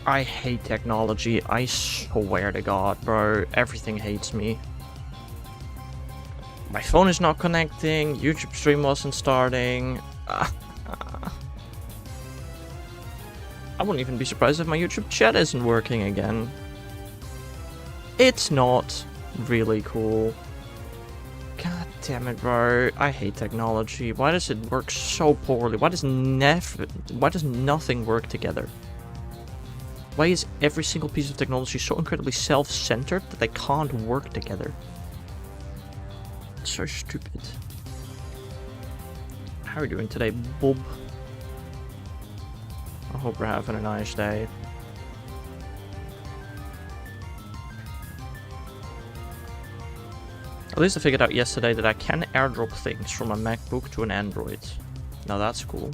I hate technology, I swear to God, bro. Everything hates me. My phone is not connecting, YouTube stream wasn't starting. I wouldn't even be surprised if my YouTube chat isn't working again. It's not really cool. God damn it, bro. I hate technology. Why does it work so poorly? Why does nothing work together? Why is every single piece of technology so incredibly self-centered that they can't work together? It's so stupid. How are you doing today, Bob? I hope you're having a nice day. At least I figured out yesterday that I can airdrop things from a MacBook to an Android. Now that's cool.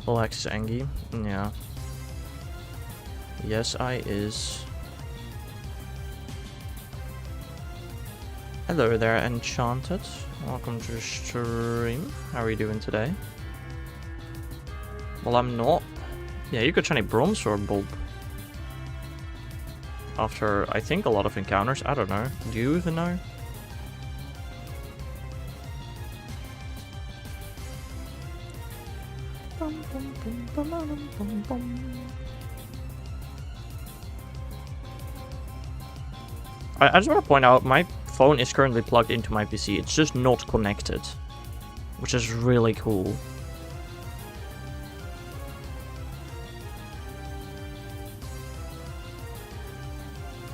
Alexis Engie, yeah. Yes, I is. Hello there, Enchanted. Welcome to the stream. How are you doing today? Well, I'm not. Yeah, you got shiny bronze or bulb. After, I think, a lot of encounters. I don't know. Do you even know? I just want to point out, my phone is currently plugged into my PC. It's just not connected, which is really cool.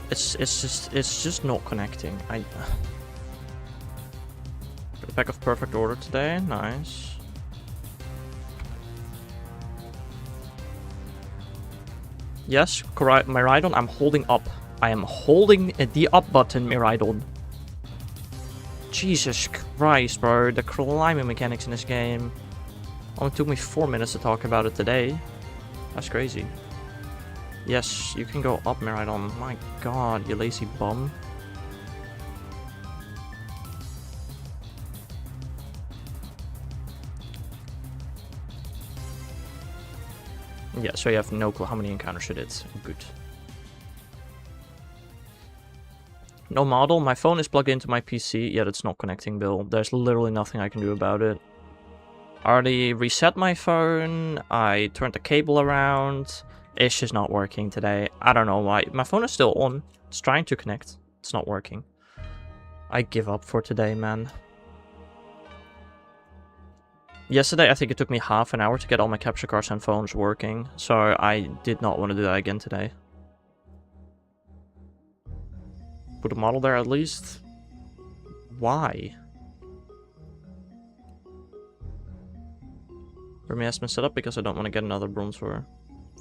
It's just not connecting. Got a pack of perfect order today. Nice. Yes, Miraidon, I'm holding up. I am holding the up button, Miraidon. Jesus Christ, bro. The climbing mechanics in this game. Only took me 4 minutes to talk about it today. That's crazy. Yes, you can go up, Miraidon. My god, you lazy bum. Yeah, so you have no clue how many encounters you did. Good. No model, my phone is plugged into my PC, yet it's not connecting, Bill. There's literally nothing I can do about it. I already reset my phone, I turned the cable around. It's just not working today. I don't know why. My phone is still on. It's trying to connect. It's not working. I give up for today, man. Yesterday, I think it took me half an hour to get all my capture cards and phones working, so I did not want to do that again today. Put a model there at least? Why? Burmy has been set up because I don't want to get another bronze for.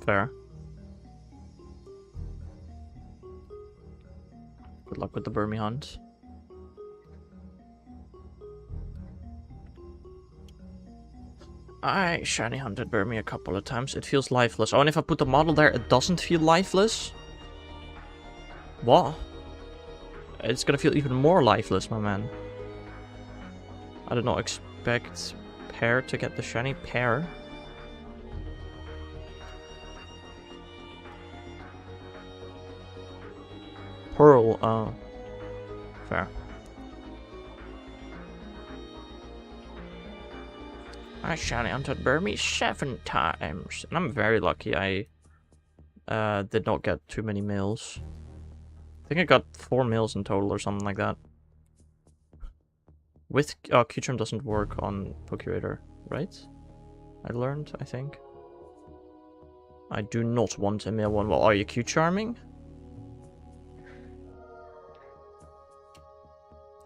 Fair. Good luck with the Burmy hunt. I shiny hunted Burmy a couple of times. It feels lifeless. Oh, and if I put the model there, it doesn't feel lifeless? What? It's gonna feel even more lifeless, my man. I did not expect Pear to get the shiny. Pear? Pearl, oh. Fair. I shiny hunted Burmy 7 times. And I'm very lucky I did not get too many mails. I think I got 4 mails in total or something like that. With Q-Charm doesn't work on Procurator, right? I learned, I think. I do not want a mail one. Well, are you Q-Charming?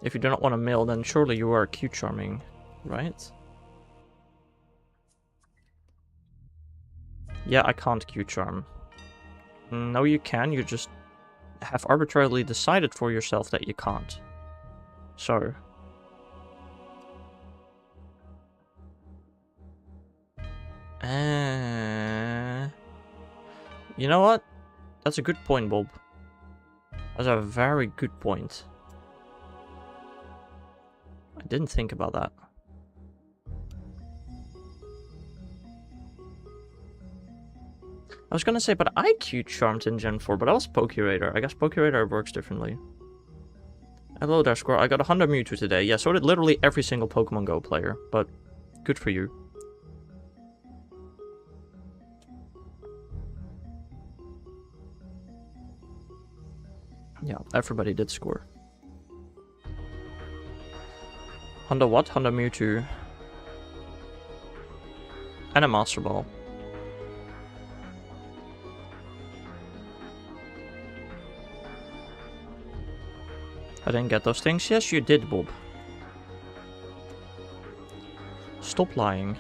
If you do not want a mail, then surely you are Q-Charming, right? Yeah, I can't Q-Charm. No, you can. You just have arbitrarily decided for yourself that you can't. So. You know what? That's a good point, Bob. That's a very good point. I didn't think about that. I was gonna say, but I Q-Charmed in Gen 4, but I was Procurator. I guess Procurator works differently. Hello there, Squirrel. I got a Honda Mewtwo today. Yeah, so did literally every single Pokemon Go player, but good for you. Yeah, everybody did score. Honda what? Honda Mewtwo. And a Master Ball. I didn't get those things. Yes, you did, Bob. Stop lying.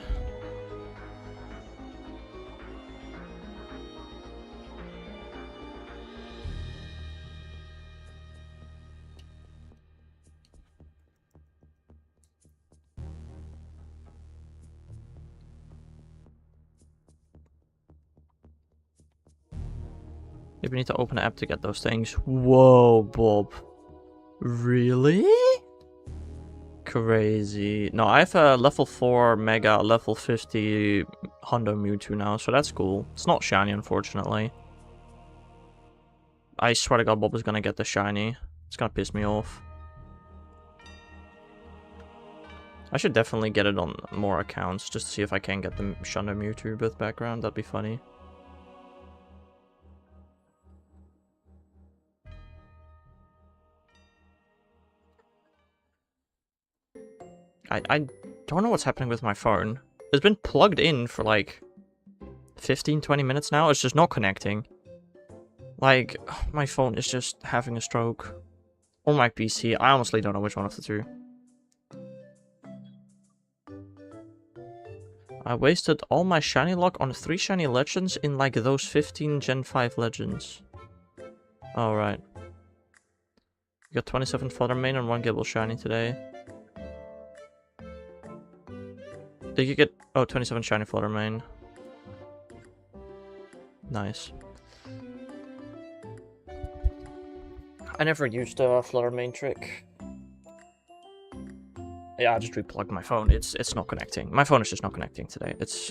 You need to open an app to get those things. Whoa, Bob. Really? Crazy. No, I have a level 4 Mega, level 50 Hondo Mewtwo now, so that's cool. It's not shiny, unfortunately. I swear to God, Bob is gonna get the shiny. It's gonna piss me off. I should definitely get it on more accounts, just to see if I can get the Shundo Mewtwo with background. That'd be funny. I don't know what's happening with my phone. It's been plugged in for like 15-20 minutes now. It's just not connecting. Like, my phone is just having a stroke. Or my PC. I honestly don't know which one of the two. I wasted all my shiny luck on 3 shiny legends in like those 15 Gen 5 legends. Alright. You got 27 Flutter Mane and 1 Gimmighoul Shiny today. Did you get... Oh, 27 shiny Flutter Mane. Nice. I never used a Flutter Mane trick. Yeah, I just replugged my phone. It's not connecting. My phone is just not connecting today. It's...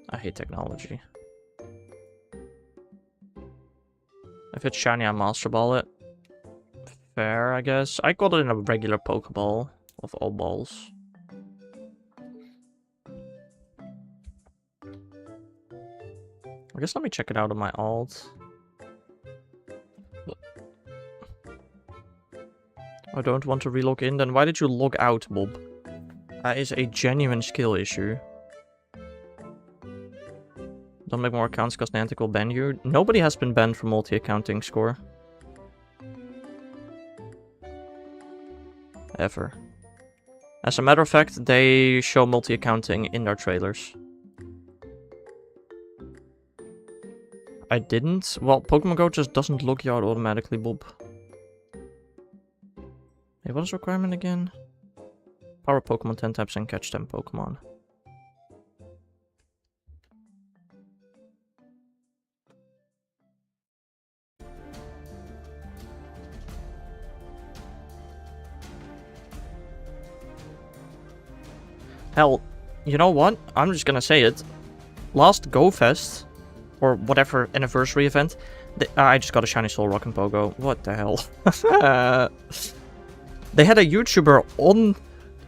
I hate technology. If it's shiny, I Master Ball it. Fair, I guess. I got it in a regular Pokeball of all balls. I guess let me check it out on my alt. I don't want to relog in, then why did you log out, Bob? That is a genuine skill issue. Don't make more accounts because Niantic will ban you. Nobody has been banned from multi-accounting score. Ever. As a matter of fact, they show multi-accounting in their trailers. I didn't? Well, Pokemon Go just doesn't look you out automatically, Bob. Hey, what is the requirement again? Power Pokemon 10 times and catch 10 Pokemon. Hell, you know what? I'm just gonna say it. Last Go Fest, or whatever anniversary event, I just got a shiny Soul Rock and Pogo. What the hell? They had a YouTuber on,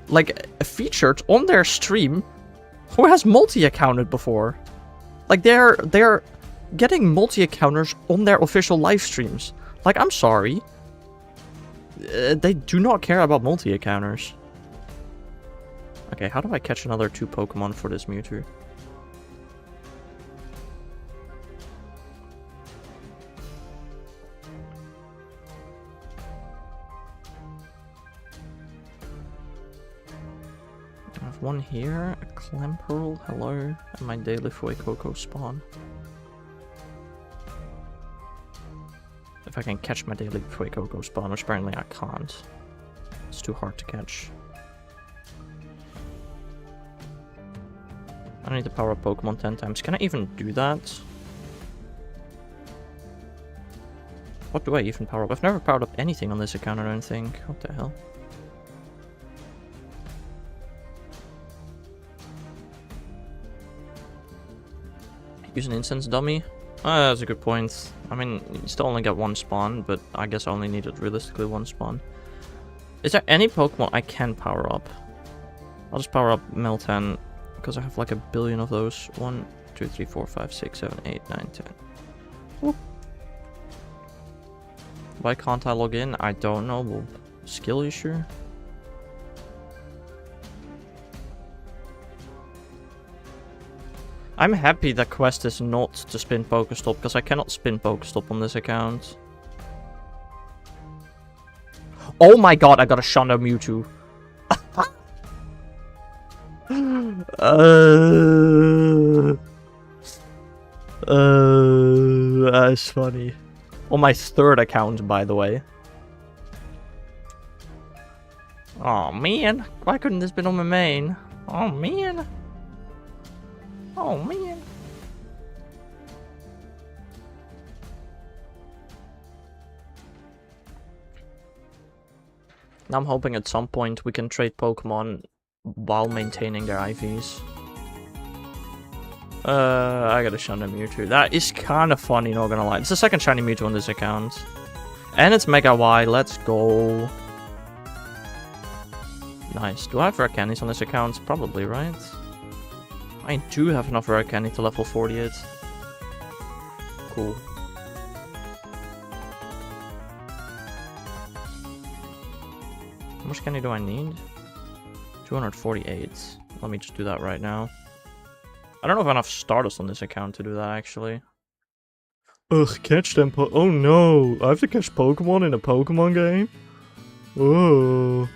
like, featured on their stream who has multi-accounted before. Like, they're getting multi-accounters on their official live streams. Like, I'm sorry. They do not care about multi-accounters. Okay, how do I catch another 2 Pokemon for this Mewtwo? I have one here, a Clamperl, hello, and my daily Fuecoco spawn. If I can catch my daily Fuecoco spawn, which apparently I can't. It's too hard to catch. I need to power up Pokemon 10 times. Can I even do that? What do I even power up? I've never powered up anything on this account, I don't think. What the hell? Use an incense dummy? That's a good point. I mean, you still only get 1 spawn, but I guess I only needed realistically 1 spawn. Is there any Pokemon I can power up? I'll just power up Meltan, because I have like a billion of those. 1, 2, 3, 4, 5, 6, 7, 8, 9, 10. Whoop. Why can't I log in? I don't know. Well, skill issue? I'm happy the quest is not to spin Pokestop, because I cannot spin Pokestop on this account. Oh my god, I got a Shondo Mewtwo. That's funny. On my 3rd account, by the way. Oh man, why couldn't this been on my main? Oh man. Oh man. Now I'm hoping at some point we can trade Pokemon while maintaining their IVs. I got a Shiny Mewtwo. That is kind of funny, not gonna lie. It's the 2nd Shiny Mewtwo on this account. And it's Mega Y, let's go. Nice. Do I have rare candies on this account? Probably, right? I do have enough rare candy to level 48. Cool. How much candy do I need? 248. Let me just do that right now. I don't know if I have enough Stardust on this account to do that, actually. Ugh, catch them oh no! I have to catch Pokemon in a Pokemon game? Oh.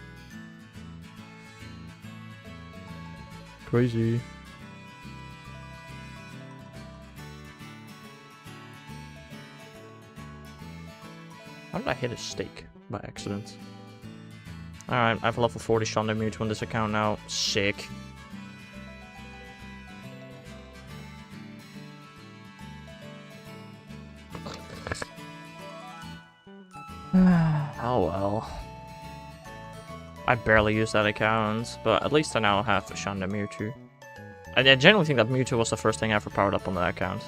Crazy. How did I hit a stake by accident? Alright, I have a level 40 Shondo Mewtwo on this account now. Sick. Oh well. I barely used that account, but at least I now have a Shondo Mewtwo. I genuinely think that Mewtwo was the first thing I ever powered up on that account.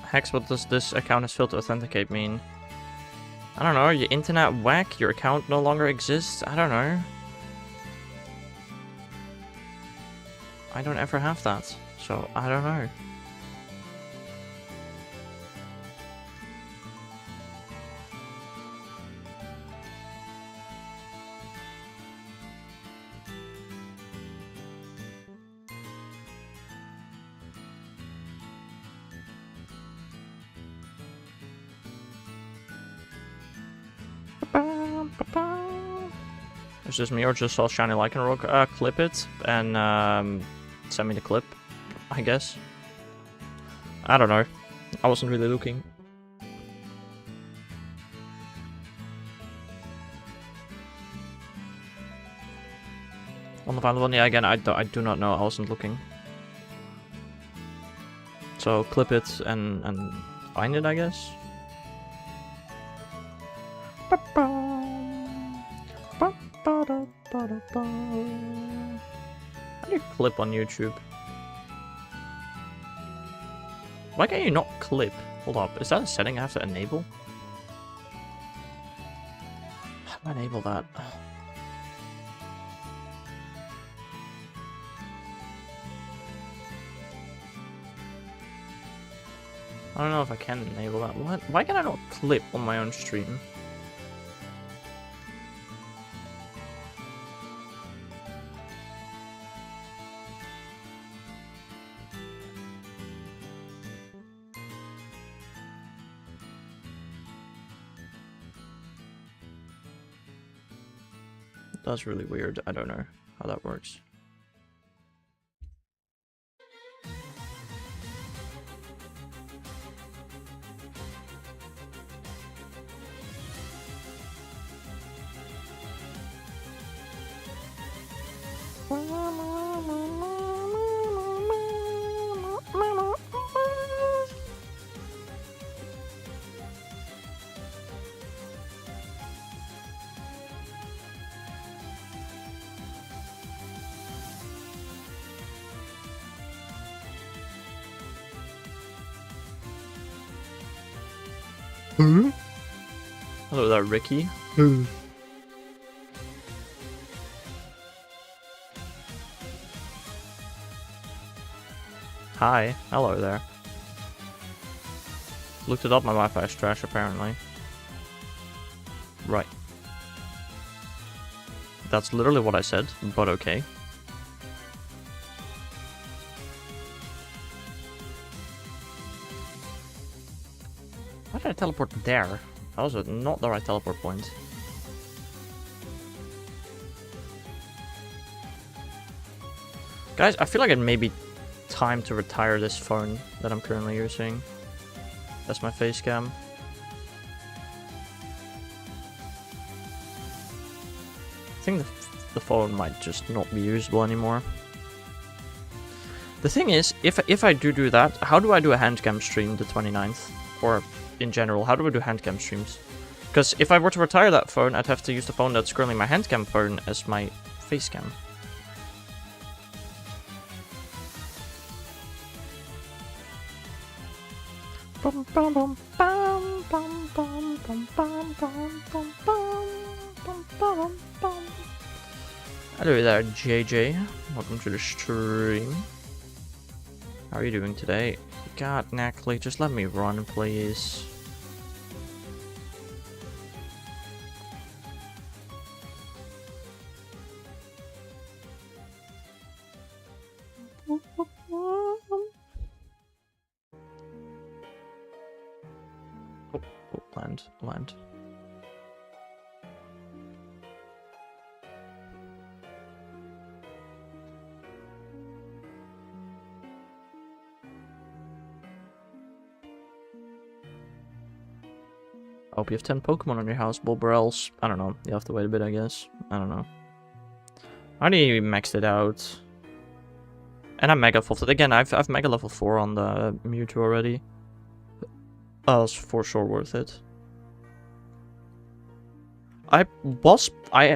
Hex, what does this account is failed to authenticate mean? I don't know, your internet whack? Your account no longer exists? I don't know. I don't ever have that, so I don't know. Is this me or just saw Shiny Lycanroc? Clip it and send me the clip, I guess. I don't know. I wasn't really looking. On the final one, yeah, again, I do not know. I wasn't looking. So clip it and find it, I guess. How do you clip on YouTube? Why can't you not clip? Hold up, is that a setting I have to enable? How do I enable that? I don't know if I can enable that. What? Why can I not clip on my own stream? That's really weird. I don't know how that works. Hello there, Ricky. Hi, hello there. Looked it up, my Wi-Fi is trash apparently. Right. That's literally what I said, but okay. Why did I teleport there? That was not the right teleport point. Guys, I feel like it may be time to retire this phone that I'm currently using. That's my face cam. I think the phone might just not be usable anymore. The thing is, if I do that, how do I do a handcam stream the 29th? Or in general, how do I do handcam streams? Because if I were to retire that phone, I'd have to use the phone that's currently my handcam phone as my face cam. Hello there, JJ. Welcome to the stream. How are you doing today? God, Knackley, just let me run, please. Land. I hope you have 10 Pokemon on your house, Bulb, or else, I don't know, you have to wait a bit, I guess. I don't know. I already maxed it out. And I'm Mega Evolved. Again, I've Mega level 4 on the Mewtwo already. It's for sure worth it. I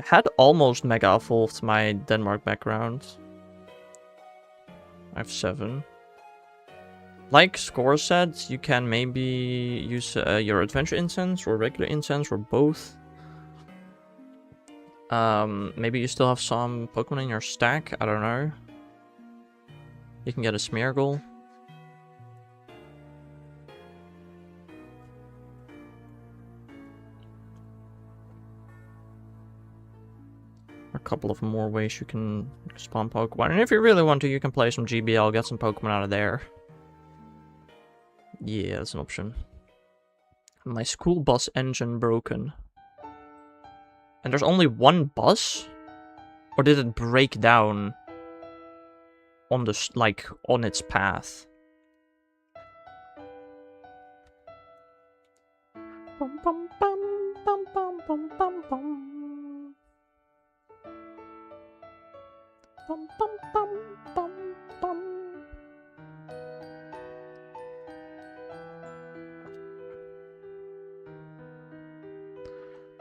had almost Mega Evolved my Denmark background. I have 7. Like Score said, you can maybe use your Adventure Incense or regular Incense or both. Maybe you still have some Pokemon in your stack, I don't know. You can get a Smeargle. A couple of more ways you can spawn Pokemon. And if you really want to, you can play some GBL, get some Pokemon out of there. Yeah, that's an option. My school bus engine broken. And there's only one bus? Or did it break down on the like on its path? Bum, bum, bum, bum, bum, bum, bum, bum. Bum, bum, bum, bum, bum.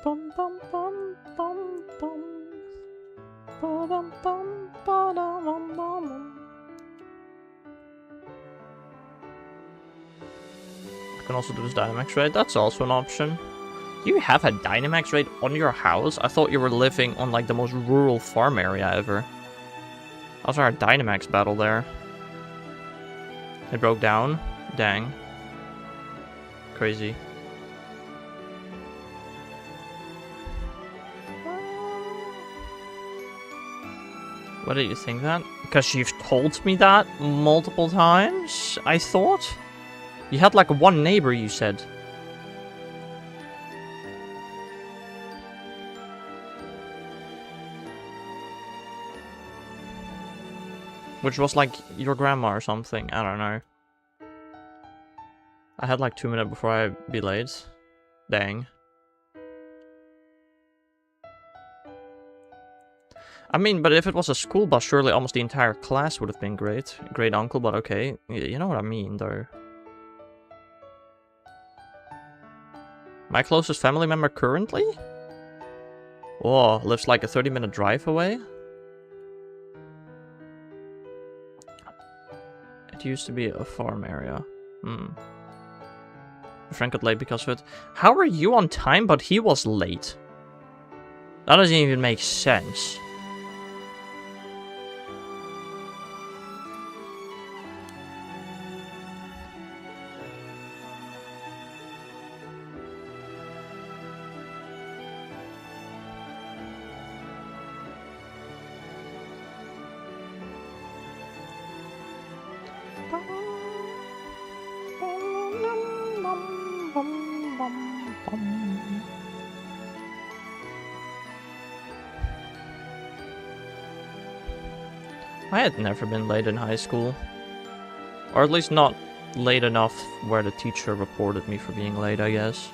Bum, bum, bum, bum, bum. Ba-dum, bum, ba-dum, bum, bum. I can also do this Dynamax raid. That's also an option. You have a Dynamax raid on your house? I thought you were living on like the most rural farm area ever. How's our Dynamax battle there? It broke down? Dang. Crazy. What did you think that? Because you've told me that multiple times, I thought? You had like one neighbor, you said. Which was like your grandma or something, I don't know. I had like 2 minutes before I'd be late. Dang. I mean, but if it was a school bus, surely almost the entire class would have been great. Great uncle, but okay. You know what I mean, though. My closest family member currently? Oh, lives like a 30-minute drive away? It used to be a farm area. A friend got late because of it. How are you on time, but he was late? That doesn't even make sense. I had never been late in high school. Or at least not late enough where the teacher reported me for being late, I guess.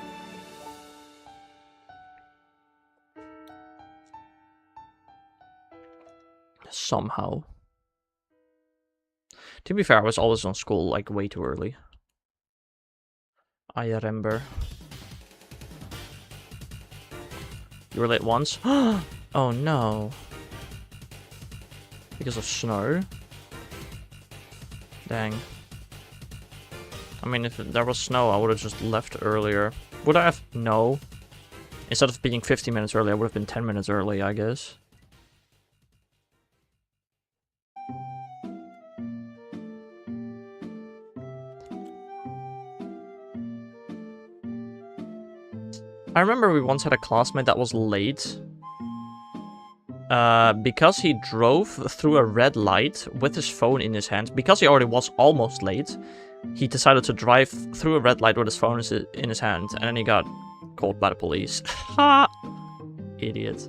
Somehow. To be fair, I was always on school, like, way too early. I remember. You were late once? Oh no. Because of snow? Dang. I mean, if there was snow, I would have just left earlier. Would I have? No. Instead of being 15 minutes early, I would have been 10 minutes early, I guess. I remember we once had a classmate that was late. Because he drove through a red light with his phone in his hand, because he already was almost late, he decided to drive through a red light with his phone in his hand, and then he got caught by the police. Ha! Idiot.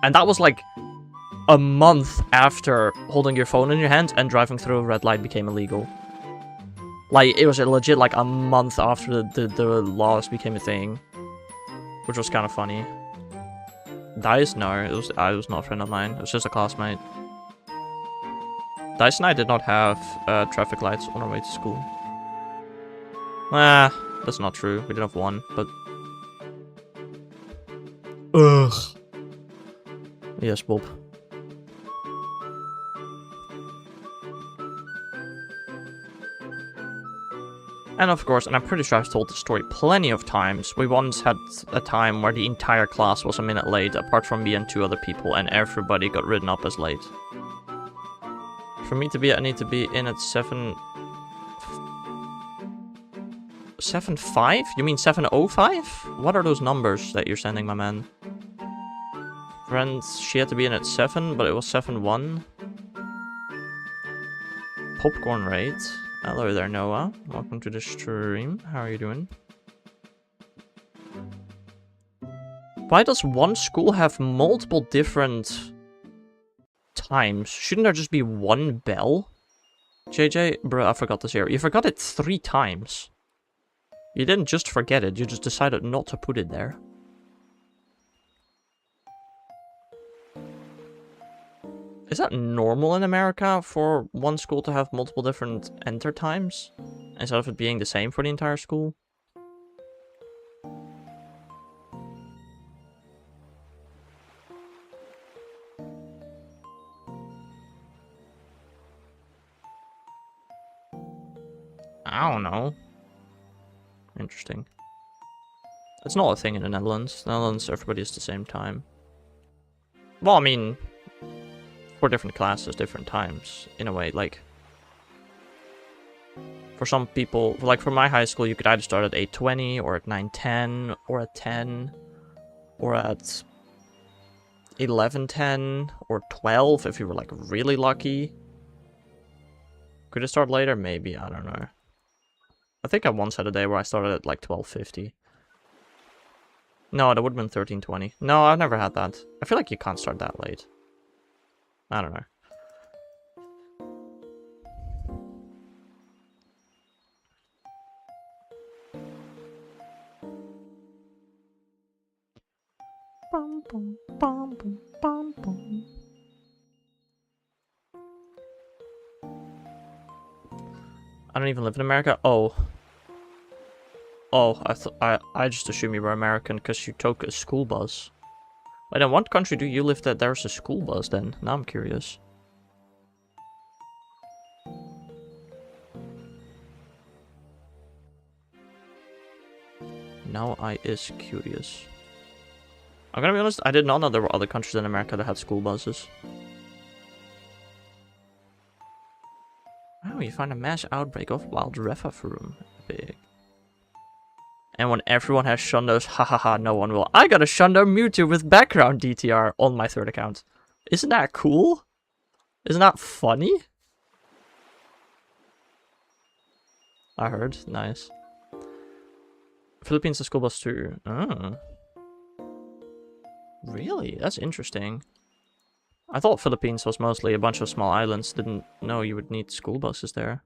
And that was like a month after holding your phone in your hand and driving through a red light became illegal. Like, it was legit like a month after the laws became a thing. Which was kind of funny. Dice? No, it was not a friend of mine. It was just a classmate. Dice and I did not have traffic lights on our way to school. Ah, that's not true. We did have one, but... Ugh. Yes, Bob. And of course, and I'm pretty sure I've told this story plenty of times, we once had a time where the entire class was a minute late, apart from me and 2 other people, and everybody got written up as late. For me to be, I need to be in at 7:05? You mean 7:05? What are those numbers that you're sending, my man? Friends, she had to be in at 7, but it was 7:01. Popcorn raid. Hello there, Noah. Welcome to the stream. How are you doing? Why does one school have multiple different times. Shouldn't there just be one bell? JJ, bro, I forgot this here. You forgot it 3 times. You didn't just forget it, you just decided not to put it there. Is that normal in America for one school to have multiple different enter times? Instead of it being the same for the entire school? I don't know. Interesting. It's not a thing in the Netherlands. The Netherlands, everybody is the same time. Well, I mean, for different classes, different times, in a way. Like, for some people, like for my high school, you could either start at 8:20, or at 9:10, or at 10, or at 11:10, or 12 if you were like really lucky. Could it start later? Maybe, I don't know. I think I once had a day where I started at like 12:50. No, that would have been 13:20. No, I've never had that. I feel like you can't start that late. I don't know. Bum, bum, bum, bum, bum, bum. I don't even live in America. Oh. Oh, I just assume you were American because you took a school bus. But in what country do you live that there's a school bus then? Now I'm curious. Now I is curious. I'm gonna be honest, I did not know there were other countries in America that had school buses. Oh, you find a mass outbreak of wild Refafurum. Big. And when everyone has Shundos, hahaha, no one will. I got a Shundo Mewtwo with background DTR on my 3rd account. Isn't that cool? Isn't that funny? I heard. Nice. Philippines, the school bus too. Oh. Really? That's interesting. I thought Philippines was mostly a bunch of small islands. Didn't know you would need school buses there.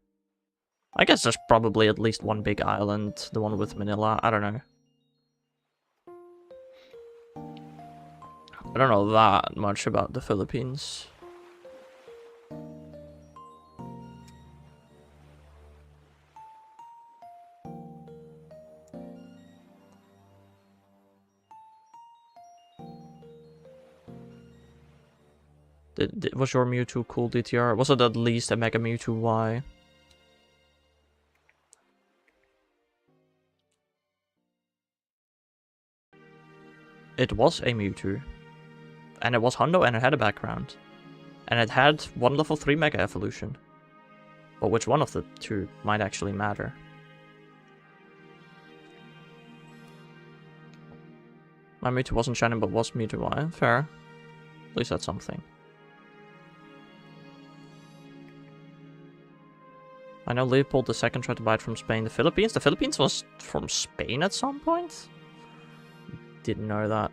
I guess there's probably at least one big island, the one with Manila. I don't know. I don't know that much about the Philippines. Was your Mewtwo cool, DTR? Was it at least a Mega Mewtwo Y? It was a Mewtwo. And it was Hundo and it had a background. And it had one level 3 Mega Evolution. But which one of the two might actually matter? My Mewtwo wasn't shining but was Mewtwo Y. Fair. At least that's something. I know Leopold II tried to buy it from Spain. The Philippines? The Philippines was from Spain at some point? Didn't know that.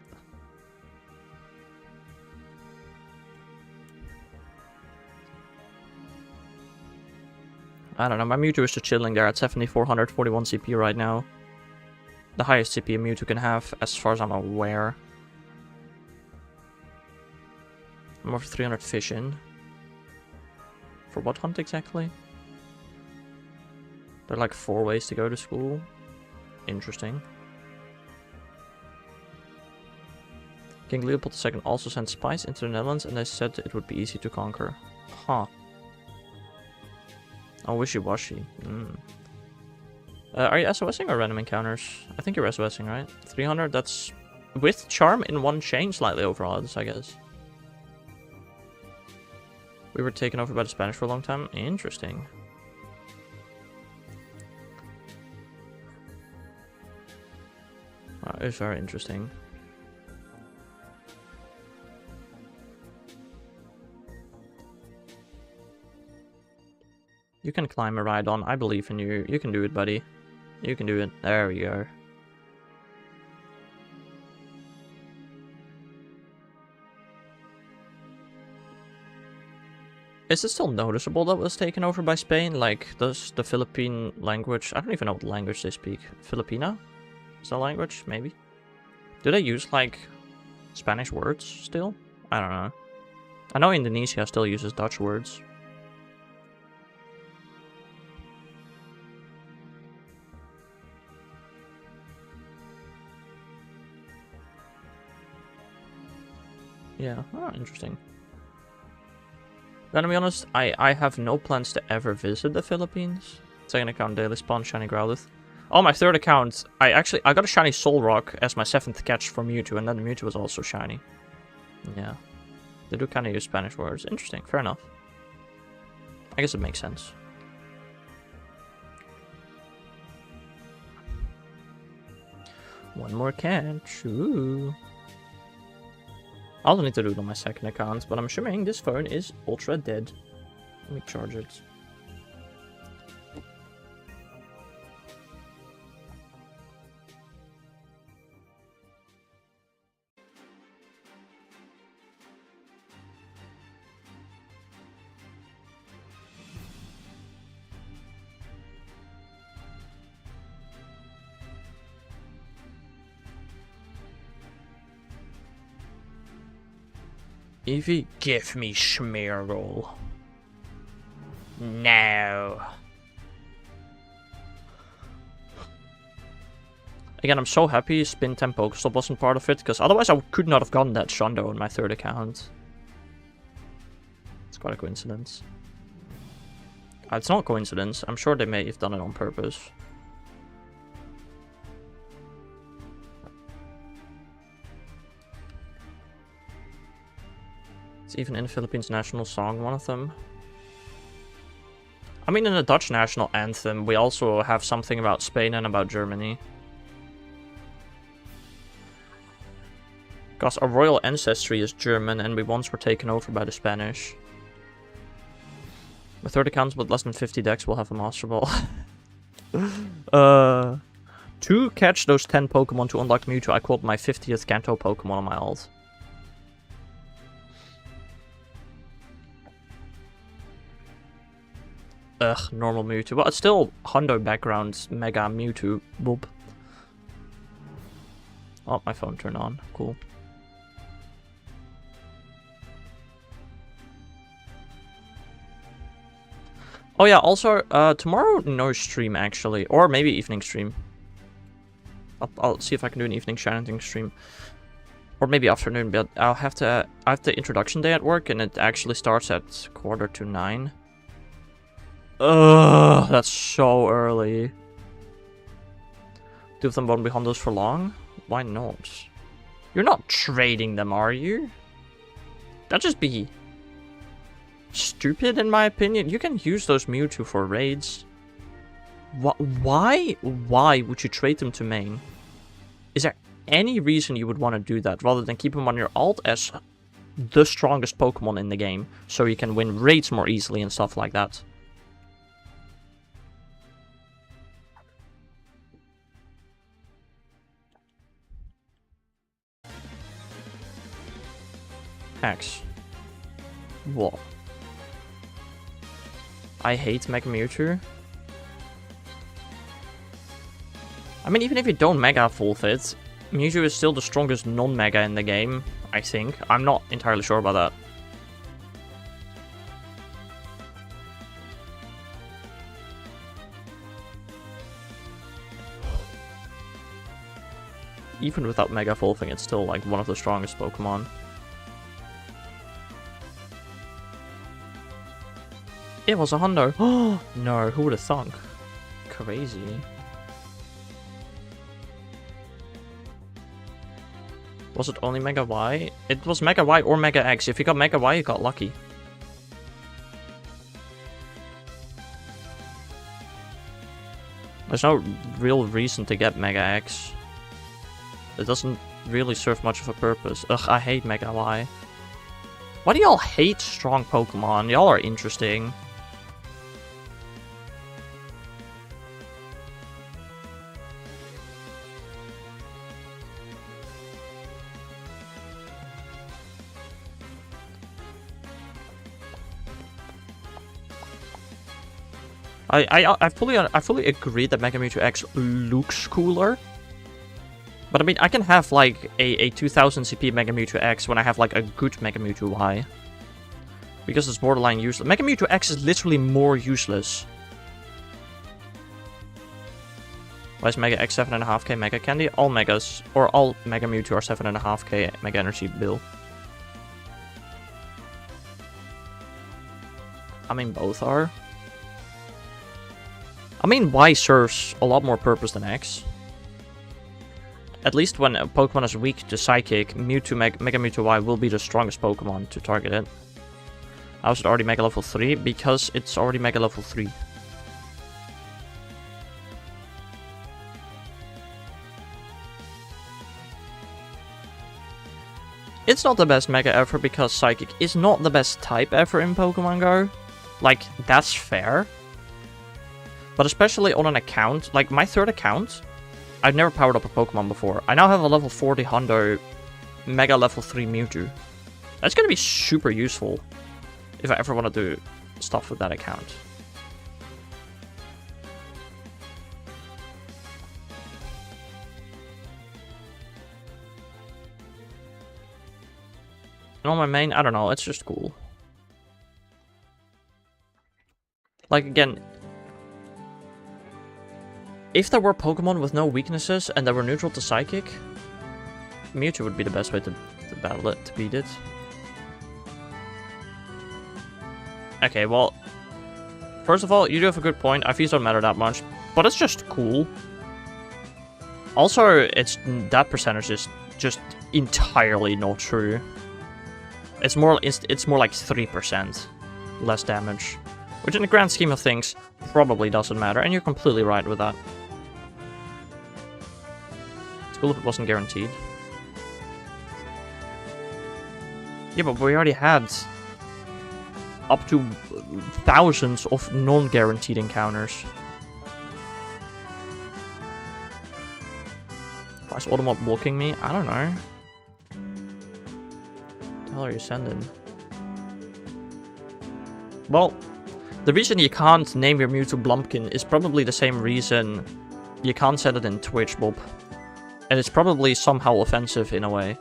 I don't know, my Mewtwo is just chilling there at 7441 CP right now. The highest CP a Mewtwo can have, as far as I'm aware. I'm over 300 fish in. For what hunt exactly? There are like 4 ways to go to school. Interesting. King Leopold II also sent spies into the Netherlands and they said it would be easy to conquer. Huh. Oh, wishy-washy. Are you SOSing or random encounters? I think you're SOSing, right? 300, that's with charm in 1 chain, slightly over odds, I guess. We were taken over by the Spanish for a long time. Interesting. It's very interesting. You can climb a ride on. I believe in you. You can do it, buddy. You can do it. There we go. Is it still noticeable that it was taken over by Spain? Like, does the Philippine language... I don't even know what language they speak. Filipino? Is that language? Maybe. Do they use, like, Spanish words still? I don't know. I know Indonesia still uses Dutch words. Yeah, interesting. Gonna be honest, I have no plans to ever visit the Philippines. Second account, daily spawn, shiny Growlithe. Oh, my third account, I got a shiny Solrock as my 7th catch for Mewtwo, and then the Mewtwo was also shiny. Yeah. They do kind of use Spanish words. Interesting, fair enough. I guess it makes sense. One more catch, ooh. I also need to do it on my second account, but I'm assuming this phone is ultra dead. Let me charge it. Eevee, give me Gimmighoul. No. Again, I'm so happy Spin 10 Pokestop wasn't part of it, because otherwise I could not have gotten that Shondo on my third account. It's quite a coincidence. It's not a coincidence. I'm sure they may have done it on purpose. It's even in the Philippines national song, one of them. I mean, in the Dutch national anthem, we also have something about Spain and about Germany. Because our royal ancestry is German, and we once were taken over by the Spanish. My third account with less than 50 decks will have a Master Ball. To catch those 10 Pokemon to unlock Mewtwo, I called my 50th Kanto Pokemon on my alt. Ugh, normal Mewtwo. But it's still Hundo background Mega Mewtwo. Boop. Oh, my phone turned on. Cool. Oh yeah, also, tomorrow no stream actually. Or maybe evening stream. I'll see if I can do an evening Shiny Hunting stream. Or maybe afternoon, but I have the introduction day at work, and it actually starts at 8:45. Ugh, that's so early. Two of them won't be Hondos for long? Why not? You're not trading them, are you? That'd just be stupid, in my opinion. You can use those Mewtwo for raids. Why would you trade them to main? Is there any reason you would want to do that, rather than keep them on your alt as the strongest Pokemon in the game, so you can win raids more easily and stuff like that? X. What? I hate Mega Mewtwo. I mean, even if you don't Mega Evolve it, Mewtwo is still the strongest non-Mega in the game, I think. I'm not entirely sure about that. Even without Mega Evolving, it's still like one of the strongest Pokemon. It was a Hundo. Oh no, who would have thunk? Crazy. Was it only Mega Y? It was Mega Y or Mega X. If you got Mega Y, you got lucky. There's no real reason to get Mega X. It doesn't really serve much of a purpose. Ugh, I hate Mega Y. Why do y'all hate strong Pokemon? Y'all are interesting. I fully agree that Mega Mewtwo X looks cooler. But I mean, I can have like a 2000 CP Mega Mewtwo X when I have like a good Mega Mewtwo Y. Because it's borderline useless. Mega Mewtwo X is literally more useless. Why is Mega X 7.5k Mega Candy? All Megas, or all Mega Mewtwo are 7.5k Mega Energy Bill. I mean, both are. I mean, Y serves a lot more purpose than X. At least when a Pokemon is weak to Psychic, Mewtwo Mega Mewtwo Y will be the strongest Pokemon to target it. How is it already Mega Level 3? Because it's already Mega Level 3. It's not the best Mega ever because Psychic is not the best type ever in Pokemon Go. Like, that's fair. But especially on an account, like my third account, I've never powered up a Pokemon before. I now have a level 40 Hundo Mega Level 3 Mewtwo. That's gonna be super useful if I ever want to do stuff with that account. And on my main, I don't know, it's just cool. Like, again, if there were Pokemon with no weaknesses and they were neutral to Psychic, Mewtwo would be the best way to battle it, to beat it. Okay, well, first of all, you do have a good point. IVs don't matter that much, but it's just cool. Also, that percentage is just entirely not true. It's more like 3% less damage, which in the grand scheme of things probably doesn't matter, and you're completely right with that. It's cool if it wasn't guaranteed. Yeah, but we already had up to thousands of non-guaranteed encounters. Why is Automod blocking me? I don't know. What the hell are you sending? Well, the reason you can't name your Mewtwo Blumpkin is probably the same reason you can't send it in Twitch, Bob. And it's probably somehow offensive in a way.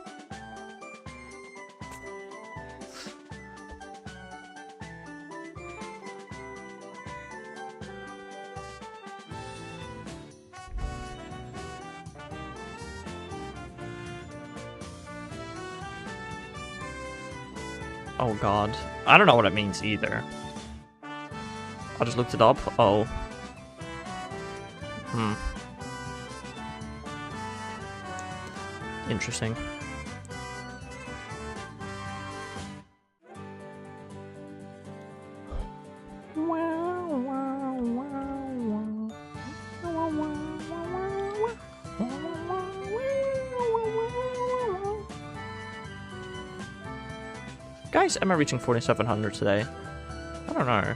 Oh god. I don't know what it means either. I just looked it up. Oh. Interesting. Guys, am I reaching 4,700 today? I don't know.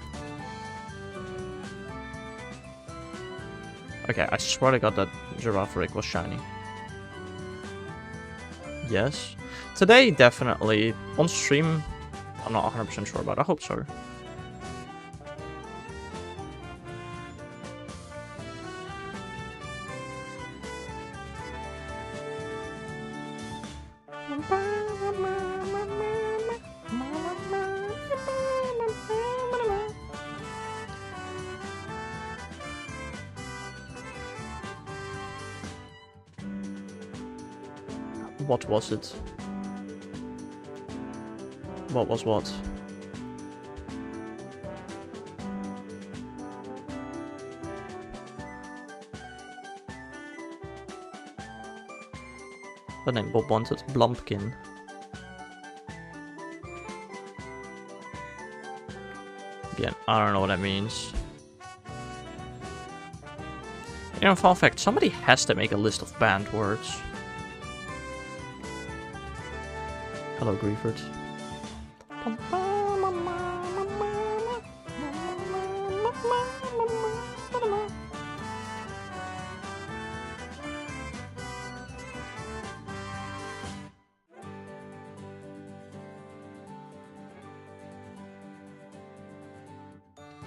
Okay, I swear to god that Giraffe Rick was shiny. Yes. Today, definitely. On stream, I'm not 100% sure about it. I hope so. What was it? What was what? The name Bob wanted. Blumpkin. Again, I don't know what that means. You know, fun fact, somebody has to make a list of banned words. Hello, Grieford.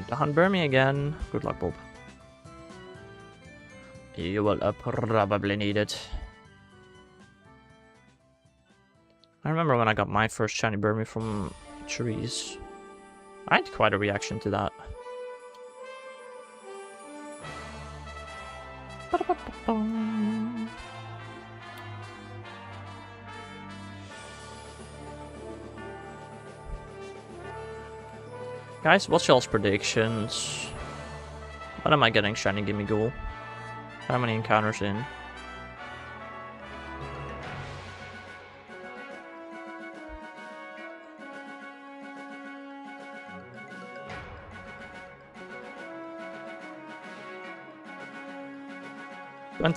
to hunt Burmy again. Good luck, Bob. You will probably need it. I remember when I got my first shiny Burmy from trees. I had quite a reaction to that. Guys, what's y'all's predictions? When am I getting shiny Gimmighoul? How many encounters in?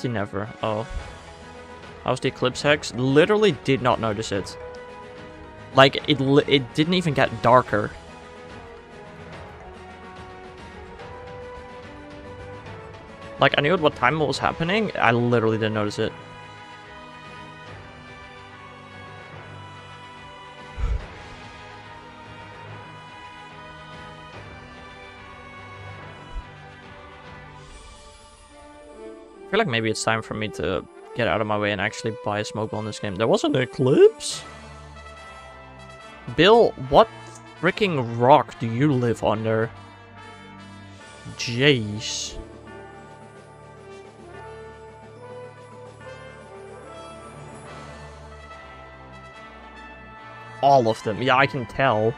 Never. Oh. How's the Eclipse Hex? Literally did not notice it. Like, it didn't even get darker. Like, I knew at what time it was happening. I literally didn't notice it. I feel like maybe it's time for me to get out of my way and actually buy a smoke ball in this game. There was an eclipse? Bill, what freaking rock do you live under? Jeez. All of them. Yeah, I can tell.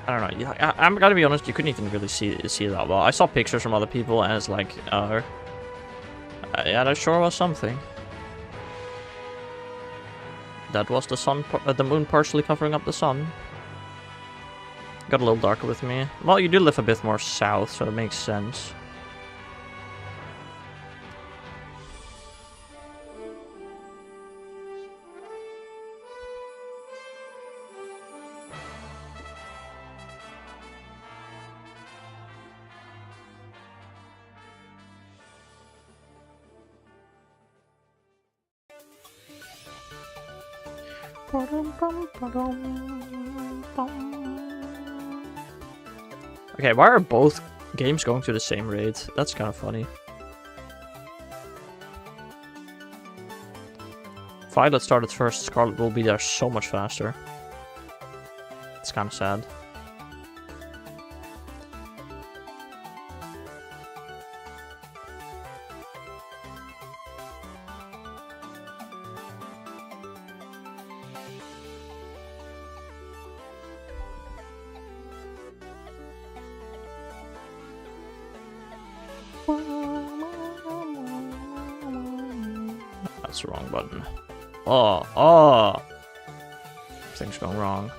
I don't know. Yeah, I'm gotta be honest. You couldn't even really see that well. I saw pictures from other people, and it's like, yeah, that sure was something. That was the sun, the moon partially covering up the sun. Got a little darker with me. Well, you do live a bit more south, so it makes sense. Okay, why are both games going to the same rate? That's kind of funny. Violet started first, Scarlet will be there so much faster. It's kind of sad. That's the wrong button. Oh! Things going wrong.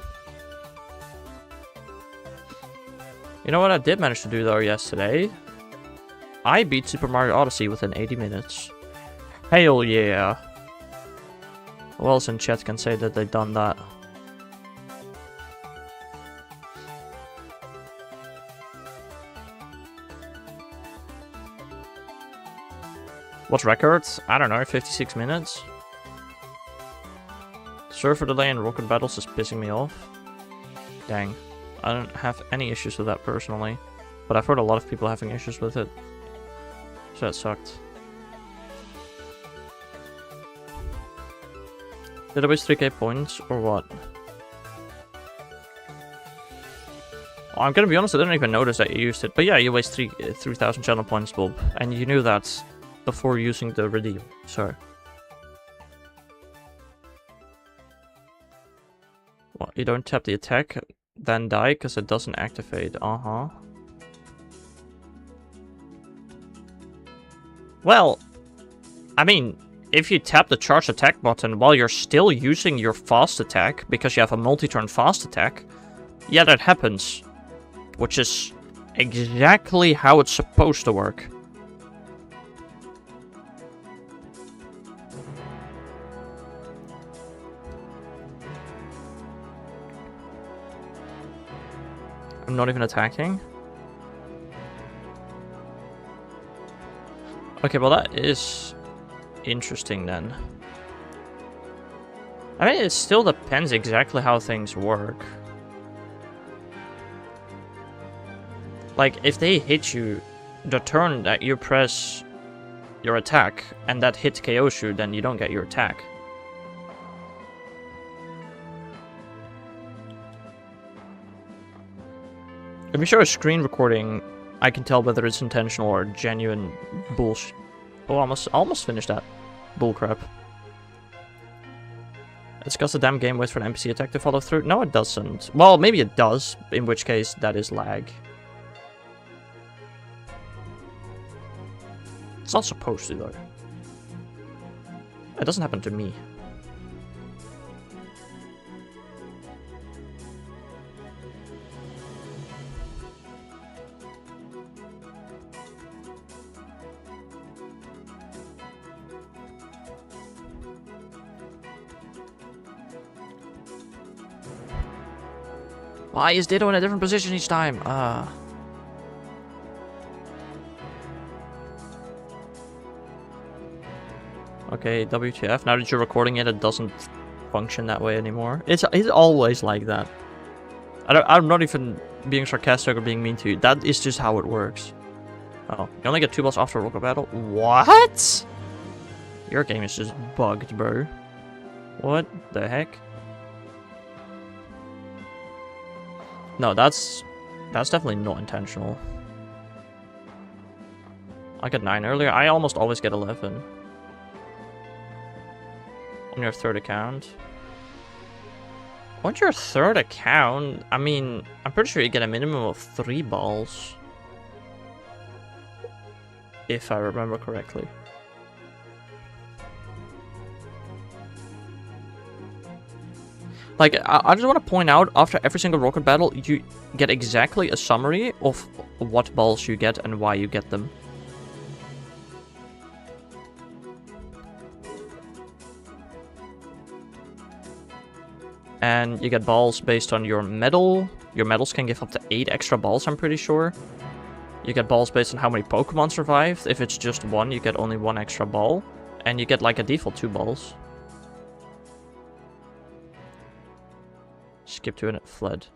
You know what I did manage to do though yesterday? I beat Super Mario Odyssey within 80 minutes. Hell yeah! Who else in chat can say that they've done that? What record? I don't know, 56 minutes? Server delay in Rocket Battles is pissing me off. Dang. I don't have any issues with that personally. But I've heard a lot of people having issues with it. So that sucked. Did I waste 3k points or what? Oh, I'm gonna be honest, I didn't even notice that you used it. But yeah, you waste 3,000 channel points, Bob. And you knew that before using the redeem, so. What, you don't tap the attack, then die, because it doesn't activate, Well, I mean, if you tap the charge attack button while you're still using your fast attack, because you have a multi-turn fast attack, yeah, that happens. Which is exactly how it's supposed to work. I'm not even attacking. Okay, well that is interesting then. I mean, it still depends exactly how things work. Like, if they hit you the turn that you press your attack, and that hit KOs you, then you don't get your attack. If you show a screen recording, I can tell whether it's intentional or genuine bullshit. Oh, almost finished that. Bullcrap. It's because the damn game waits for an NPC attack to follow through. No, it doesn't. Well, maybe it does, in which case that is lag. It's not supposed to, though. It doesn't happen to me. Why is Ditto in a different position each time? Okay, WTF. Now that you're recording it, it doesn't function that way anymore. It's always like that. I'm not even being sarcastic or being mean to you. That is just how it works. Oh, you only get 2 balls after a rocket battle? What? Your game is just bugged, bro. What the heck? No, that's definitely not intentional. I got 9 earlier. I almost always get 11. On your third account. On your third account? I mean, I'm pretty sure you get a minimum of 3 balls. If I remember correctly. Like, I just want to point out, after every single rocket battle, you get exactly a summary of what balls you get and why you get them. And you get balls based on your medal. Your medals can give up to 8 extra balls, I'm pretty sure. You get balls based on how many Pokemon survived. If it's just 1, you get only 1 extra ball. And you get like a default 2 balls. Skip to it and it fled.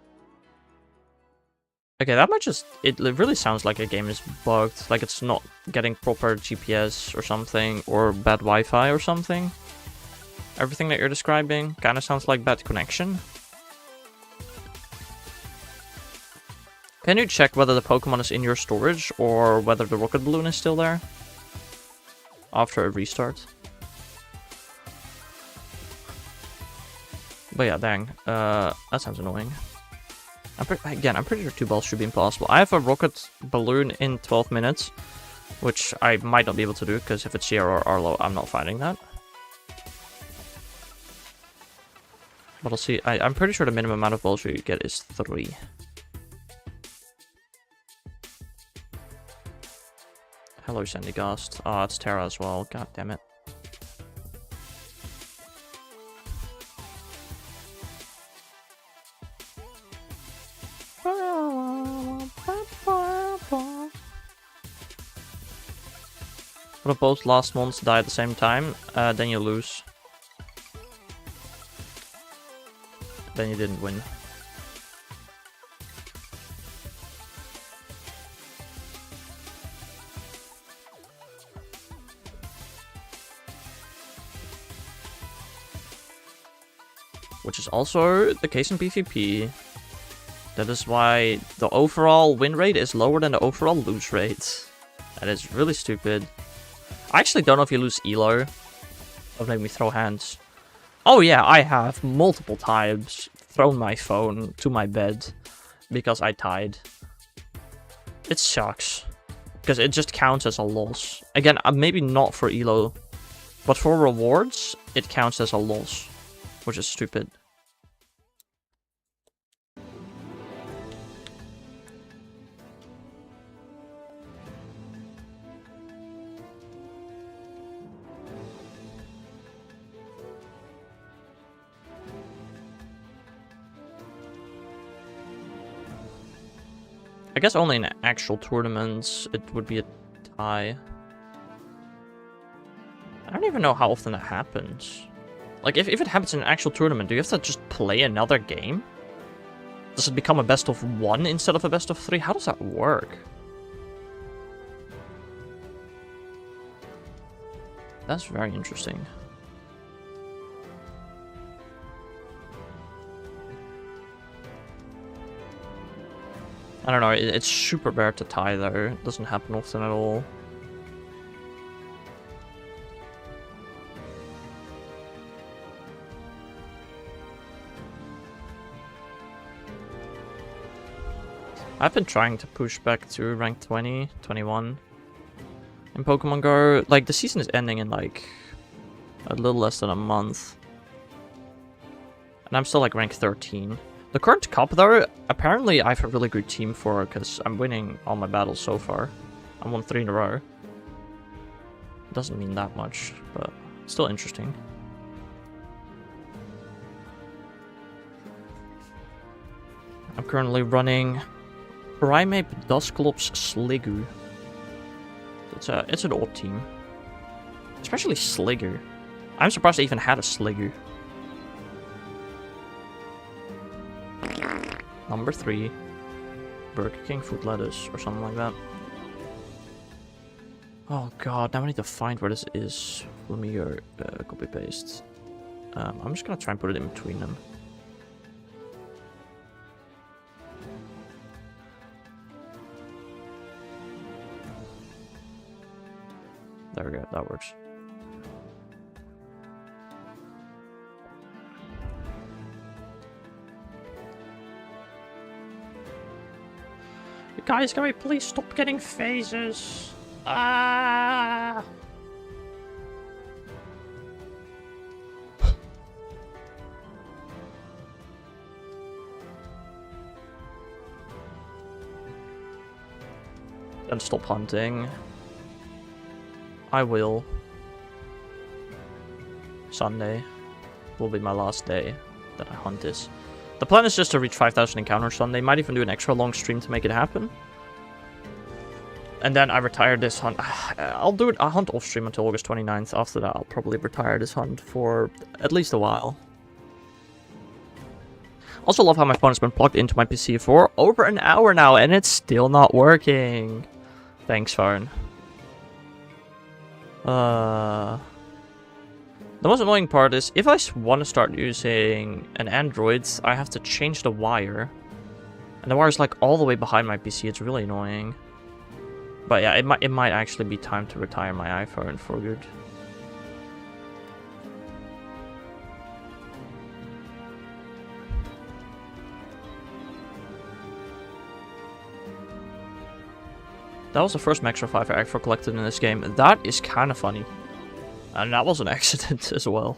Okay, that might just... It really sounds like a game is bugged. Like it's not getting proper GPS or something. Or bad Wi-Fi or something. Everything that you're describing kind of sounds like bad connection. Can you check whether the Pokemon is in your storage or whether the rocket balloon is still there? After a restart. But yeah, dang. That sounds annoying. Again, I'm pretty sure 2 balls should be impossible. I have a rocket balloon in 12 minutes, which I might not be able to do, because if it's Sierra or Arlo, I'm not fighting that. But I'll see. I'm pretty sure the minimum amount of balls you get is 3. Hello, Sandy Ghost. Oh, it's Terra as well. God damn it. What if both last months die at the same time? Then you lose. Then you didn't win. Which is also the case in PvP. That is why the overall win rate is lower than the overall lose rate. That is really stupid. I actually don't know if you lose elo. That would make me throw hands. Oh yeah, I have multiple times thrown my phone to my bed because I tied. It sucks. Because it just counts as a loss. Again, maybe not for elo, but for rewards, it counts as a loss. Which is stupid. I guess only in actual tournaments it would be a tie. I don't even know how often that happens. Like, if it happens in an actual tournament, do you have to just play another game? Does it become a best of 1 instead of a best of 3? How does that work? That's very interesting. I don't know, it's super rare to tie though. It doesn't happen often at all. I've been trying to push back to rank 20, 21 in Pokemon Go. Like, the season is ending in like a little less than a month. And I'm still like rank 13. The current cup though, apparently I have a really good team for it because I'm winning all my battles so far. I won 3 in a row. Doesn't mean that much, but still interesting. I'm currently running Primeape Dusclops Sliggoo. It's an odd team. Especially Sliggoo. I'm surprised I even had a Sliggoo. Number 3. Burger King Food Lettuce or something like that. Oh god, now I need to find where this is. Let me go copy paste. I'm just gonna try and put it in between them. There we go, that works. Guys, can we please stop getting phases? Ah! Then stop hunting. I will. Sunday will be my last day that I hunt this. The plan is just to reach 5,000 encounters Sunday. Might even do an extra long stream to make it happen. And then I retire this hunt. I'll do it. I'll hunt off stream until August 29th. After that, I'll probably retire this hunt for at least a while. Also love how my phone has been plugged into my PC for over an hour now, and it's still not working. Thanks, phone. The most annoying part is, if I want to start using an Android, I have to change the wire. And the wire's like all the way behind my PC, it's really annoying. But yeah, it might actually be time to retire my iPhone for good. That was the first Max 5 I ever collected in this game. That is kind of funny. And that was an accident as well.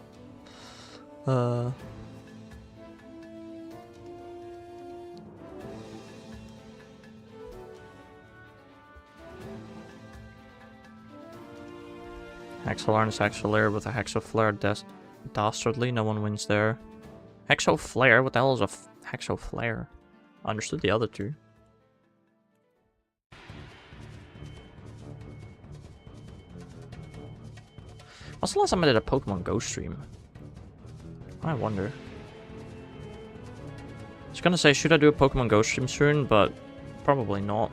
Hexalarn is Hexalare with a Hexaflare dastardly. No one wins there. Hexaflare? What the hell is a Hexaflare? I understood the other two. What's the last time I did a Pokemon Go stream? I wonder. I was gonna say, should I do a Pokemon Go stream soon, but probably not.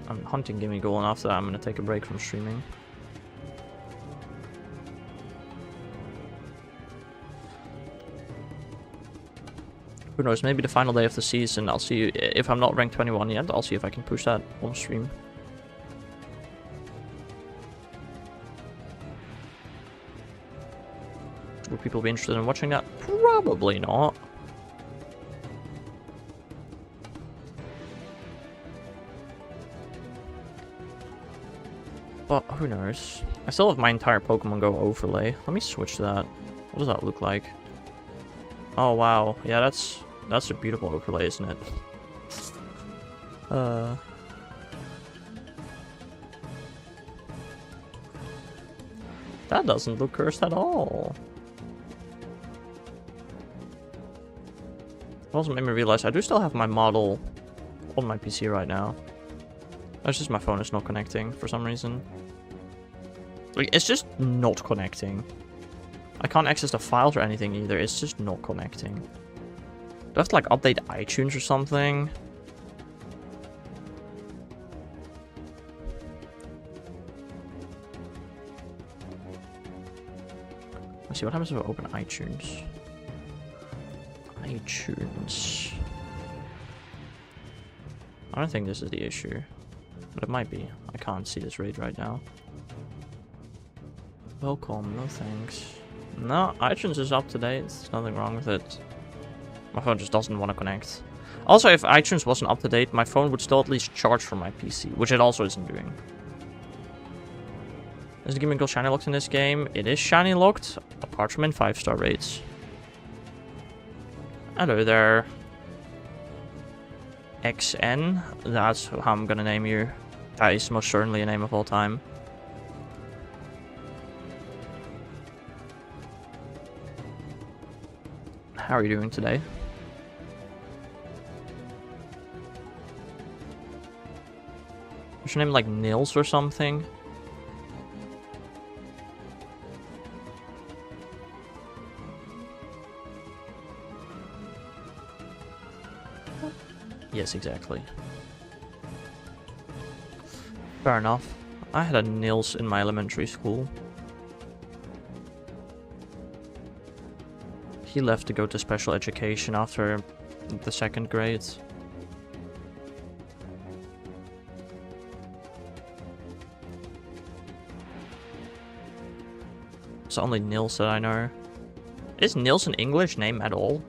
I'm hunting Gimmighoul, and after that I'm gonna take a break from streaming. Who knows, maybe the final day of the season, I'll see if I'm not ranked 21 yet, I'll see if I can push that on stream. Would people be interested in watching that? Probably not. But who knows? I still have my entire Pokemon Go overlay. Let me switch that. What does that look like? Oh wow, yeah, that's a beautiful overlay, isn't it? That doesn't look cursed at all. It also made me realize I do still have my model on my PC right now. It's just my phone is not connecting for some reason. Like, it's just not connecting. I can't access the files or anything either. It's just not connecting. Do I have to, like, update iTunes or something? Let's see, what happens if I open iTunes? iTunes. I don't think this is the issue. But it might be. I can't see this raid right now. Welcome, no thanks. No, iTunes is up to date. There's nothing wrong with it. My phone just doesn't want to connect. Also, if iTunes wasn't up to date, my phone would still at least charge from my PC, which it also isn't doing. Is the Gimmighoul Shiny locked in this game? It is Shiny locked, apart from in 5-star raids. Hello there. XN, that's how I'm gonna name you. That is most certainly a name of all time. How are you doing today? Is your name like Nils or something? Yes, exactly. Fair enough. I had a Nils in my elementary school. He left to go to special education after the 2nd grade. It's only Nils that I know. Is Nils an English name at all?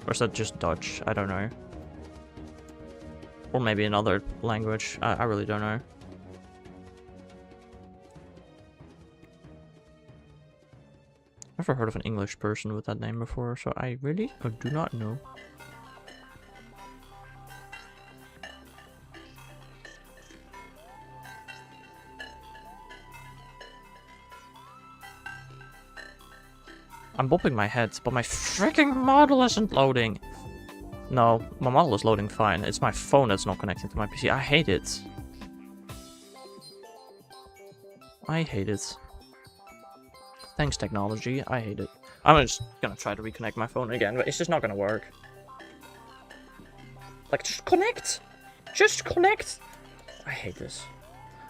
Or is that just Dutch? I don't know. Or maybe another language. I really don't know. Never heard of an English person with that name before, so I really do not know. I'm bopping my head, but my freaking model isn't loading. No, my model is loading fine. It's my phone that's not connecting to my PC. I hate it. I hate it. Thanks, technology. I hate it. I'm just gonna try to reconnect my phone again, but it's just not gonna work. Like, just connect! Just connect! I hate this.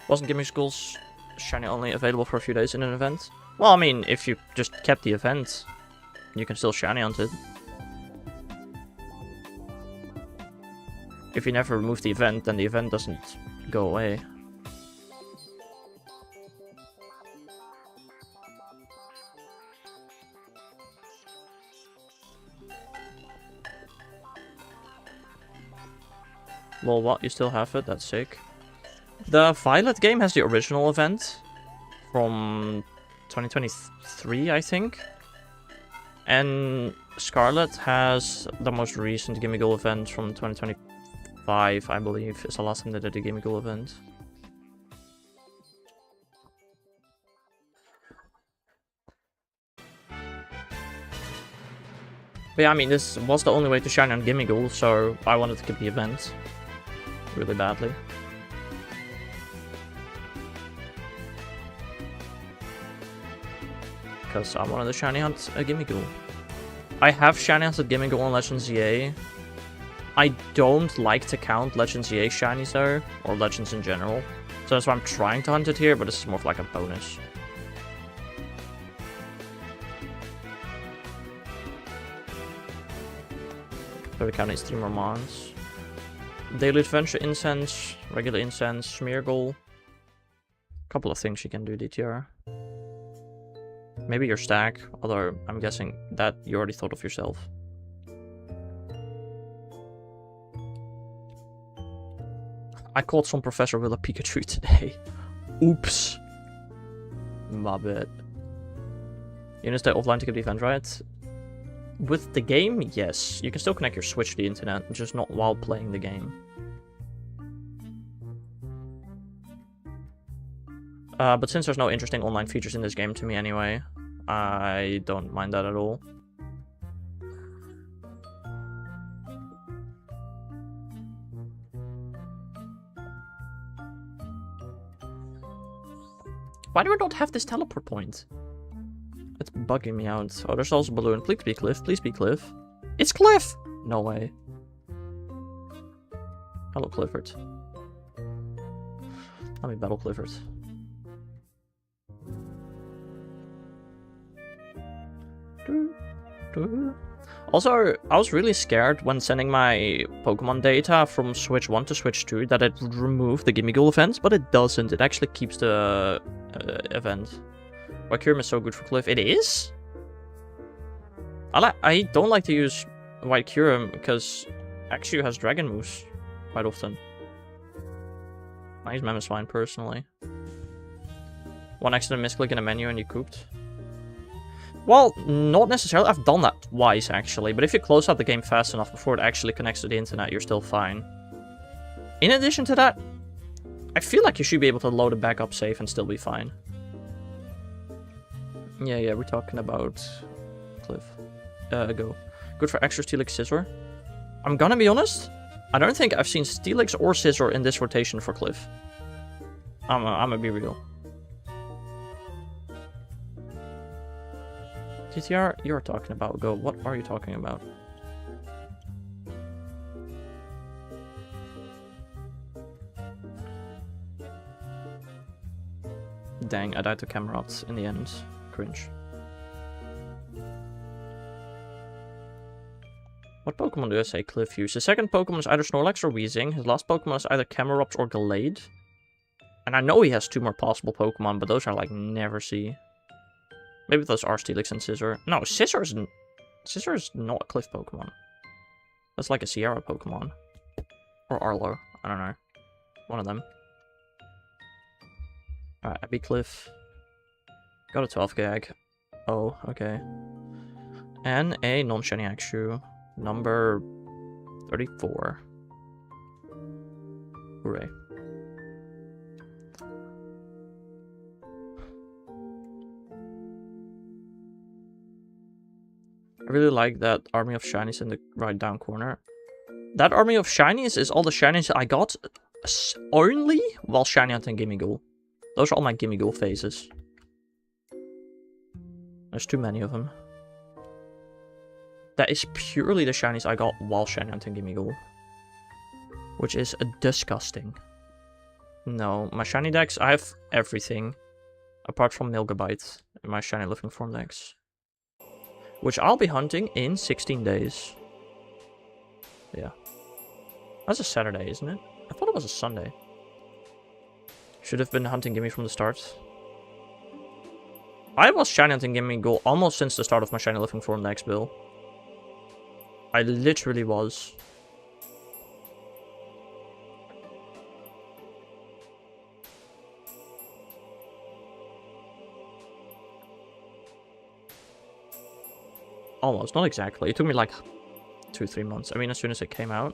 Wasn't Gimmighoul's Shiny only available for a few days in an event? Well, I mean, if you just kept the event, you can still Shiny hunt it. If you never remove the event, then the event doesn't go away. Well, what? You still have it? That's sick. The Violet game has the original event from 2023, I think. And Scarlet has the most recent Gimmighoul event from 2025, I believe, is the last time they did a Gimmighoul event. But yeah, I mean, this was the only way to shine on Gimmighoul, so I wanted to keep the event really badly. Because I wanted to shiny hunt a Gimmighoul. I have shiny hunted Gimmighoul on Legends EA. I don't like to count Legends EA shinies though, or Legends in general. So that's why I'm trying to hunt it here, but this is more of like a bonus. So we count these 3 more mons. Daily Adventure Incense, regular Incense, Smeargle. Couple of things you can do, DTR. Maybe your stack, although I'm guessing that you already thought of yourself. I caught some Professor with a Pikachu today. Oops. My bad. You need to stay offline to get the event, right? With the game, yes. You can still connect your Switch to the internet, just not while playing the game. But since there's no interesting online features in this game to me anyway, I don't mind that at all. Why do I not have this teleport point? It's bugging me out. Oh, there's also Balloon. Please be Cliff. Please be Cliff. It's Cliff! No way. Hello, Clifford. Let me battle Clifford. Also, I was really scared when sending my Pokemon data from Switch 1 to Switch 2 that it would remove the Gimmighoul events, but it doesn't. It actually keeps the event. Whitecurum is so good for Cliff. It is? I don't like to use Whitecurum because Axew has Dragon moves quite often. I use Mammothswine personally. One accident misclick in a menu and you cooped. Well, not necessarily. I've done that twice, actually. But if you close out the game fast enough before it actually connects to the internet, you're still fine. In addition to that, I feel like you should be able to load a backup save and still be fine. Yeah, we're talking about Cliff. Go. Good for extra Steelix Scizor. I'm gonna be honest. I don't think I've seen Steelix or Scizor in this rotation for Cliff. I'm gonna be real. TTR, you're talking about Go. What are you talking about? Dang, I died to Camerots in the end. Cringe. What Pokemon do I say Cliff use? His second Pokemon is either Snorlax or Weezing. His last Pokemon is either Camerops or Gallade. And I know he has 2 more possible Pokemon, but those are like never see. Maybe those are Steelix and Scizor. No, Scizor is not a Cliff Pokemon. That's like a Sierra Pokemon. Or Arlo. I don't know. One of them. Alright, I beat Cliff. Got a 12 gag. Oh, okay. And a non-shiny Axew. Number 34. Hooray. I really like that army of shinies in the right down corner. That army of shinies is all the shinies I got only while shiny hunting Gimmighoul. Those are all my Gimmighoul phases. There's too many of them. That is purely the shinies I got while shiny hunting Gimmighoul. Which is disgusting. No, my shiny decks, I have everything. Apart from Milgabyte in my shiny living form decks. Which I'll be hunting in 16 days. Yeah. That's a Saturday, isn't it? I thought it was a Sunday. Should have been hunting Gimme from the start. I was shiny hunting Gimmighoul almost since the start of my shiny living form next bill. I literally was. Almost, not exactly. It took me like 2-3 months. I mean, as soon as it came out.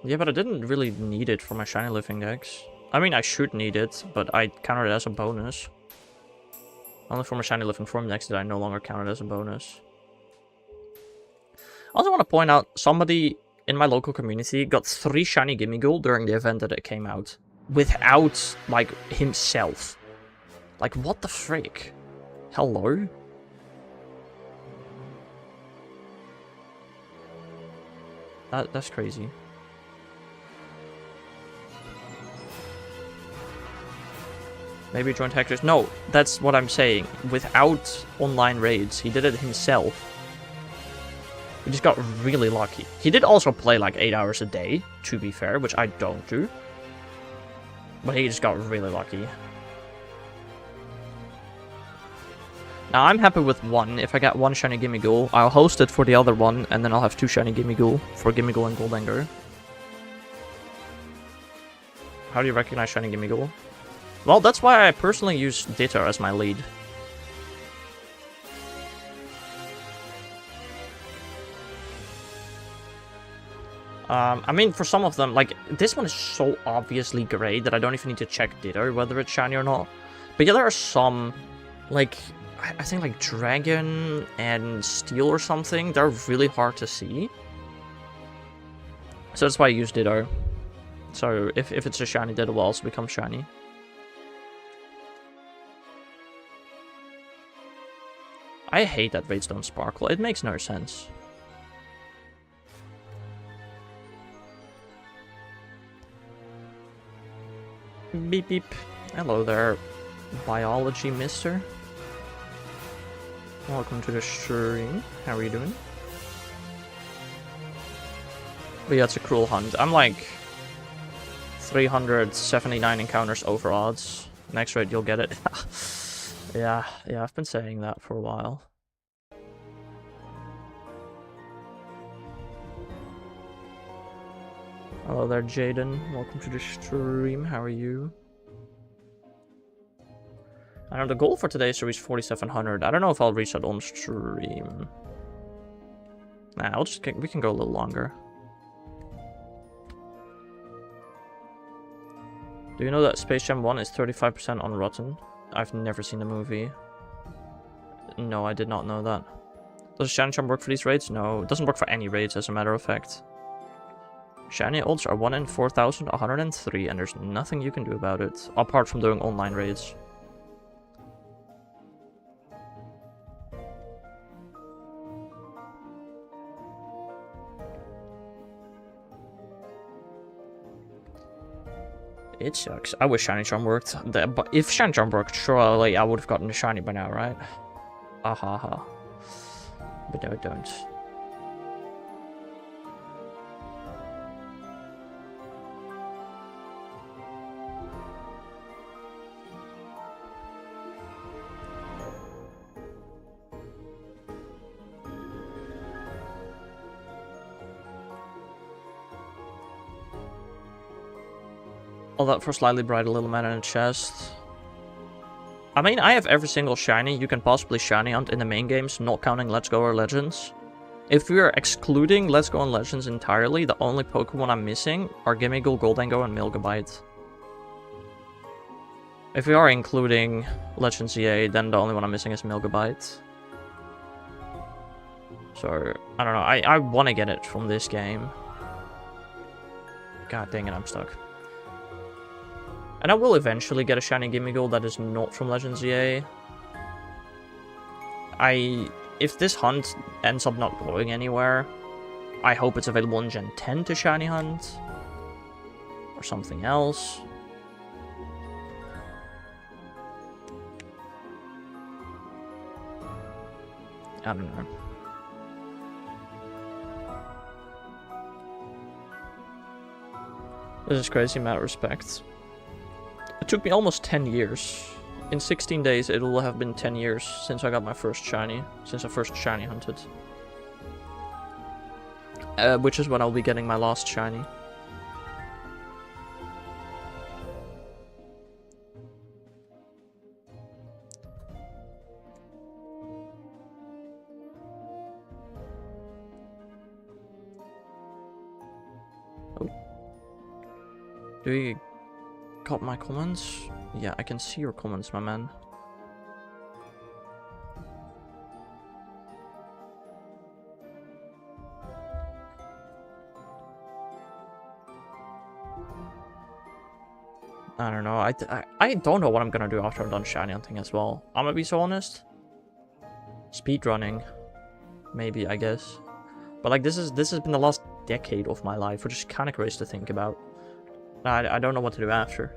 Yeah, but I didn't really need it for my shiny living decks. I mean, I should need it, but I counted it as a bonus. Only for my shiny living form decks did I no longer count it as a bonus. I also want to point out, somebody in my local community got 3 shiny Gimmighoul during the event that it came out. Without, like, himself. Like, what the frick? Hello? That's crazy. Maybe joined Hector's. No, that's what I'm saying. Without online raids, he did it himself. He just got really lucky. He did also play like 8 hours a day, to be fair, which I don't do. But he just got really lucky. Now, I'm happy with 1. If I get 1 shiny Gimmighoul, I'll host it for the other one, and then I'll have 2 shiny Gimmighoul for Gimmighoul and Goldanger. How do you recognize shiny Gimmighoul? Well, that's why I personally use Ditto as my lead. I mean, for some of them, like, this one is so obviously gray that I don't even need to check Ditto whether it's shiny or not. But yeah, there are some, like, I think like Dragon and Steel or something, they're really hard to see. So that's why I use Ditto. So if it's a shiny, that will also become shiny. I hate that raids don't sparkle. It makes no sense. Beep beep. Hello there, biology mister. Welcome to the stream. How are you doing? But yeah, it's a cruel hunt. I'm like 379 encounters over odds. Next raid you'll get it. Yeah, I've been saying that for a while. Hello there, Jaden. Welcome to the stream. How are you? I know the goal for today is to reach 4,700. I don't know if I'll reach that on stream. Nah, we can go a little longer. Do you know that Space Jam 1 is 35% on Rotten? I've never seen the movie. No, I did not know that. Does Shiny Charm work for these raids? No, it doesn't work for any raids, as a matter of fact. Shiny odds are 1 in 4,103, and there's nothing you can do about it, apart from doing online raids. It sucks. I wish Shiny Charm worked. But if Shiny Charm worked, surely I would have gotten a shiny by now, right? Ahaha. But no, I don't. All that for slightly brighter little man in a chest. I mean, I have every single shiny you can possibly shiny hunt in the main games, not counting Let's Go or Legends. If we are excluding Let's Go and Legends entirely, the only Pokemon I'm missing are Gimmighoul, Goldango, and Milgabite. If we are including Legends EA, then the only one I'm missing is Milgabite. So, I don't know, I want to get it from this game. God dang it, I'm stuck. And I will eventually get a shiny Gimmighoul that is not from Legends EA. If this hunt ends up not going anywhere, I hope it's available in Gen 10 to shiny hunt. Or something else. I don't know. This is crazy, mad respect. It took me almost 10 years. In 16 days, it will have been 10 years since I got my first shiny. Since I first shiny hunted. Which is when I'll be getting my last shiny. Oh. Do you got my comments? Yeah, I can see your comments, my man. I don't know. I don't know what I'm gonna do after I'm done shiny hunting as well. I'm gonna be so honest. Speedrunning, maybe, I guess. But like this has been the last decade of my life, which is kind of crazy to think about. I don't know what to do after.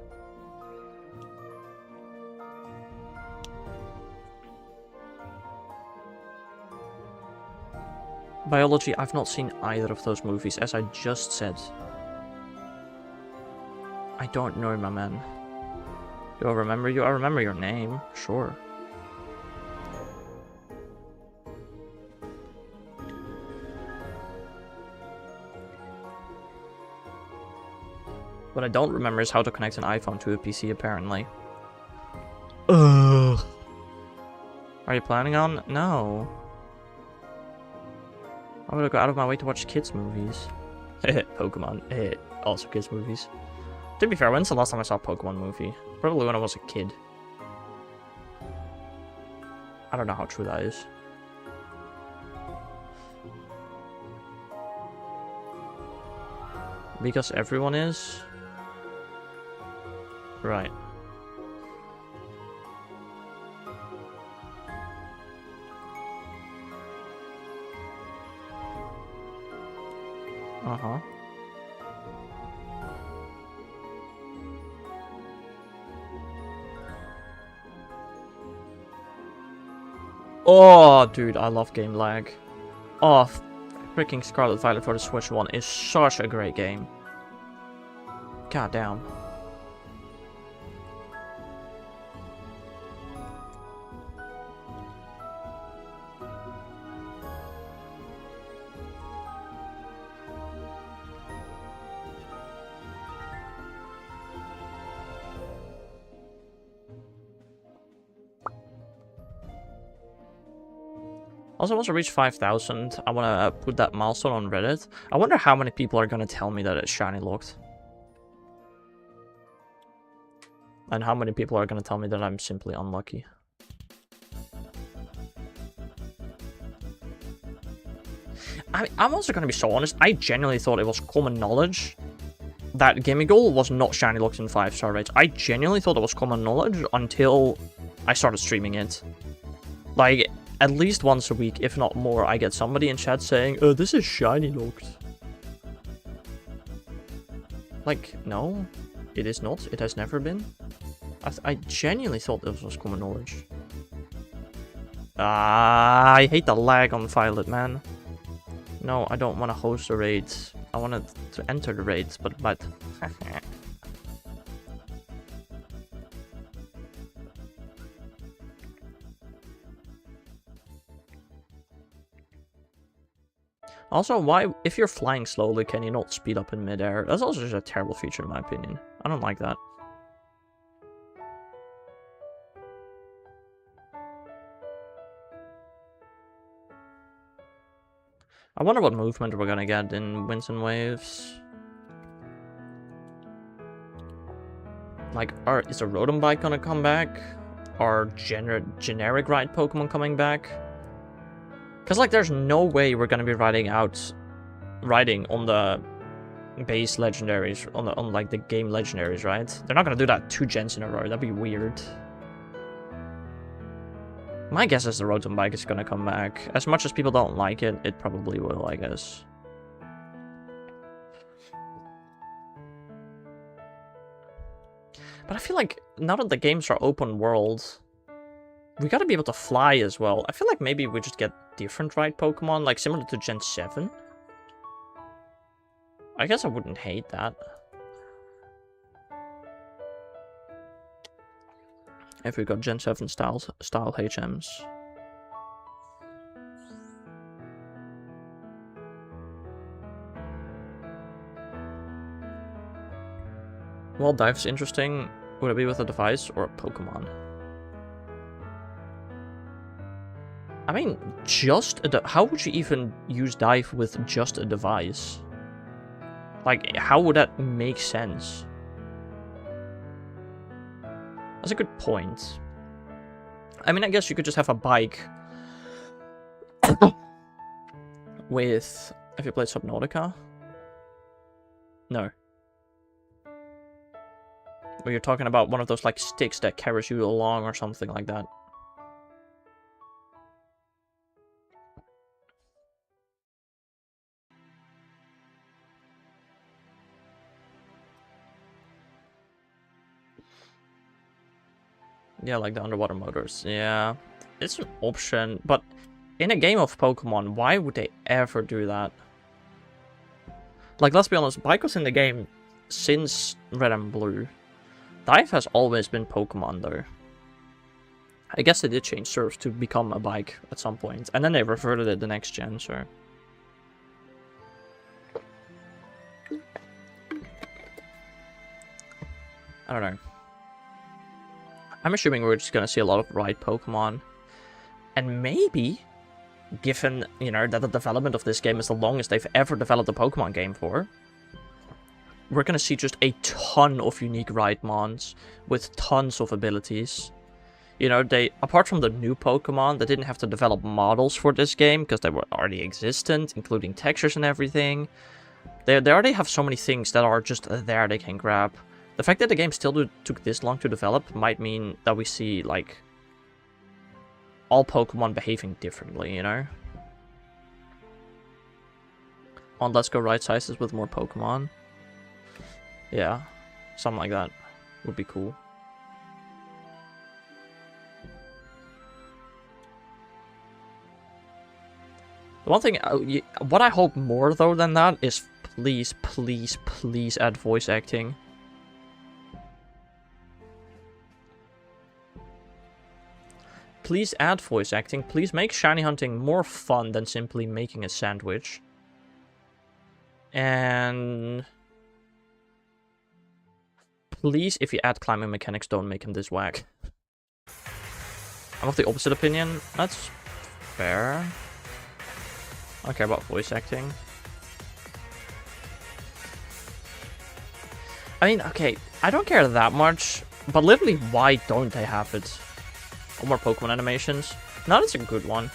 Biology, I've not seen either of those movies, as I just said. I don't know, my man. Do I remember you? I remember your name, sure. What I don't remember is how to connect an iPhone to a PC, apparently. Ugh. Are you planning on? No. I'm gonna go out of my way to watch kids' movies. Pokemon. Also kids' movies. To be fair, when's the last time I saw a Pokemon movie? Probably when I was a kid. I don't know how true that is. Because everyone is? Right. Uh-huh. Oh, dude, I love game lag. Oh, freaking Scarlet Violet for the Switch 1 is such a great game. God damn. Also, once I reach 5,000, I want to put that milestone on Reddit. I wonder how many people are going to tell me that it's shiny locked. And how many people are going to tell me that I'm simply unlucky. I'm also going to be so honest, I genuinely thought it was common knowledge that Gimmighoul was not shiny locked in 5-star raids. I genuinely thought it was common knowledge until I started streaming it. Like, at least once a week, if not more, I get somebody in chat saying, oh, this is shiny locked. Like, no, it is not. It has never been. I genuinely thought this was common knowledge. I hate the lag on Violet, man. No, I don't want to host a raid. I wanted to enter the raids, but... Also, why, if you're flying slowly, can you not speed up in midair? That's also just a terrible feature in my opinion. I don't like that. I wonder what movement we're gonna get in Winds and Waves. Like, is a Rotom Bike gonna come back? Are generic ride Pokemon coming back? Because, like, there's no way we're gonna be riding on the base legendaries, on like the game legendaries, right? They're not gonna do that 2 gens in a row. That'd be weird. My guess is the Rotom Bike is gonna come back. As much as people don't like it, it probably will, I guess. But I feel like now that the games are open world, we gotta be able to fly as well. I feel like maybe we just get different ride Pokemon, like similar to Gen 7. I guess I wouldn't hate that. If we got Gen 7 style HMs. Well, Dive's interesting. Would it be with a device or a Pokemon? I mean, how would you even use Dive with just a device? Like, how would that make sense? That's a good point. I mean, I guess you could just have a bike with... Have you played Subnautica? No. Or you're talking about one of those, like, sticks that carries you along or something like that. Yeah, like the underwater motors. Yeah, it's an option, but in a game of Pokemon, why would they ever do that? Like, let's be honest, Bike was in the game since Red and Blue. Dive has always been Pokemon, though. I guess they did change Surf to become a bike at some point, and then they reverted it the next gen, so... I don't know. I'm assuming we're just going to see a lot of ride Pokemon. And maybe, given, you know, that the development of this game is the longest they've ever developed a Pokemon game for, we're going to see just a ton of unique ride mons with tons of abilities. You know, apart from the new Pokemon, they didn't have to develop models for this game because they were already existent, including textures and everything. They already have so many things that are just there they can grab. The fact that the game still took this long to develop might mean that we see, like, all Pokemon behaving differently, you know? On Let's Go right sizes with more Pokemon. Yeah, something like that would be cool. The one thing, what I hope more though than that is please, please, please add voice acting. Please add voice acting. Please make shiny hunting more fun than simply making a sandwich. And please, if you add climbing mechanics, don't make him this whack. I'm of the opposite opinion. That's fair. I don't care about voice acting. I mean, okay, I don't care that much, but literally, why don't they have it? Or more Pokemon animations. Now that's a good one.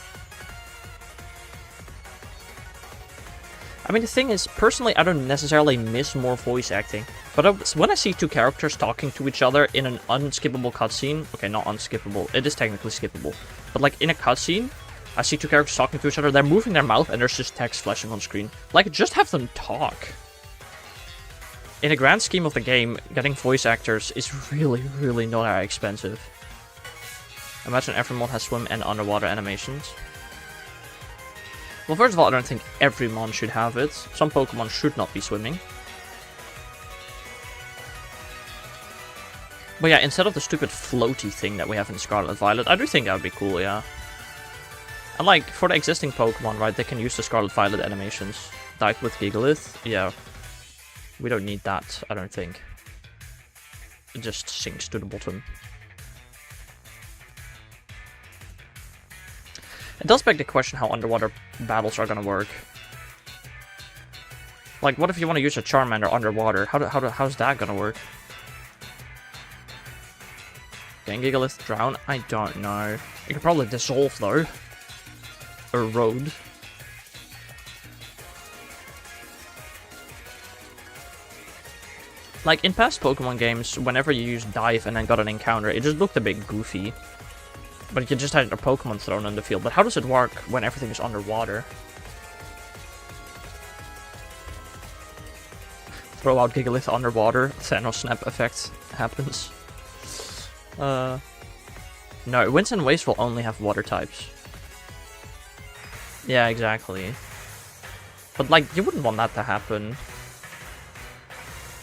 I mean, the thing is, personally, I don't necessarily miss more voice acting. But when I see two characters talking to each other in an unskippable cutscene... Okay, not unskippable. It is technically skippable. But, like, in a cutscene, I see two characters talking to each other, they're moving their mouth, and there's just text flashing on screen. Like, just have them talk. In the grand scheme of the game, getting voice actors is really, really not that expensive. Imagine every mod has swim and underwater animations. Well, first of all, I don't think every mon should have it. Some Pokemon should not be swimming. But yeah, instead of the stupid floaty thing that we have in Scarlet Violet, I do think that would be cool, yeah. And like, for the existing Pokemon, right, they can use the Scarlet Violet animations. Dive with Gigalith, yeah. We don't need that, I don't think. It just sinks to the bottom. It does beg the question how underwater battles are gonna work. Like, what if you want to use a Charmander underwater? How's that gonna work? Can Gigalith drown? I don't know. It could probably dissolve, though. Erode. Like, in past Pokemon games, whenever you used Dive and then got an encounter, it just looked a bit goofy. But you just had a Pokemon thrown on the field. But how does it work when everything is underwater? Throw out Gigalith underwater, Thanos snap effect happens. No, Winds and Waves will only have water types. Yeah, exactly. But like, you wouldn't want that to happen.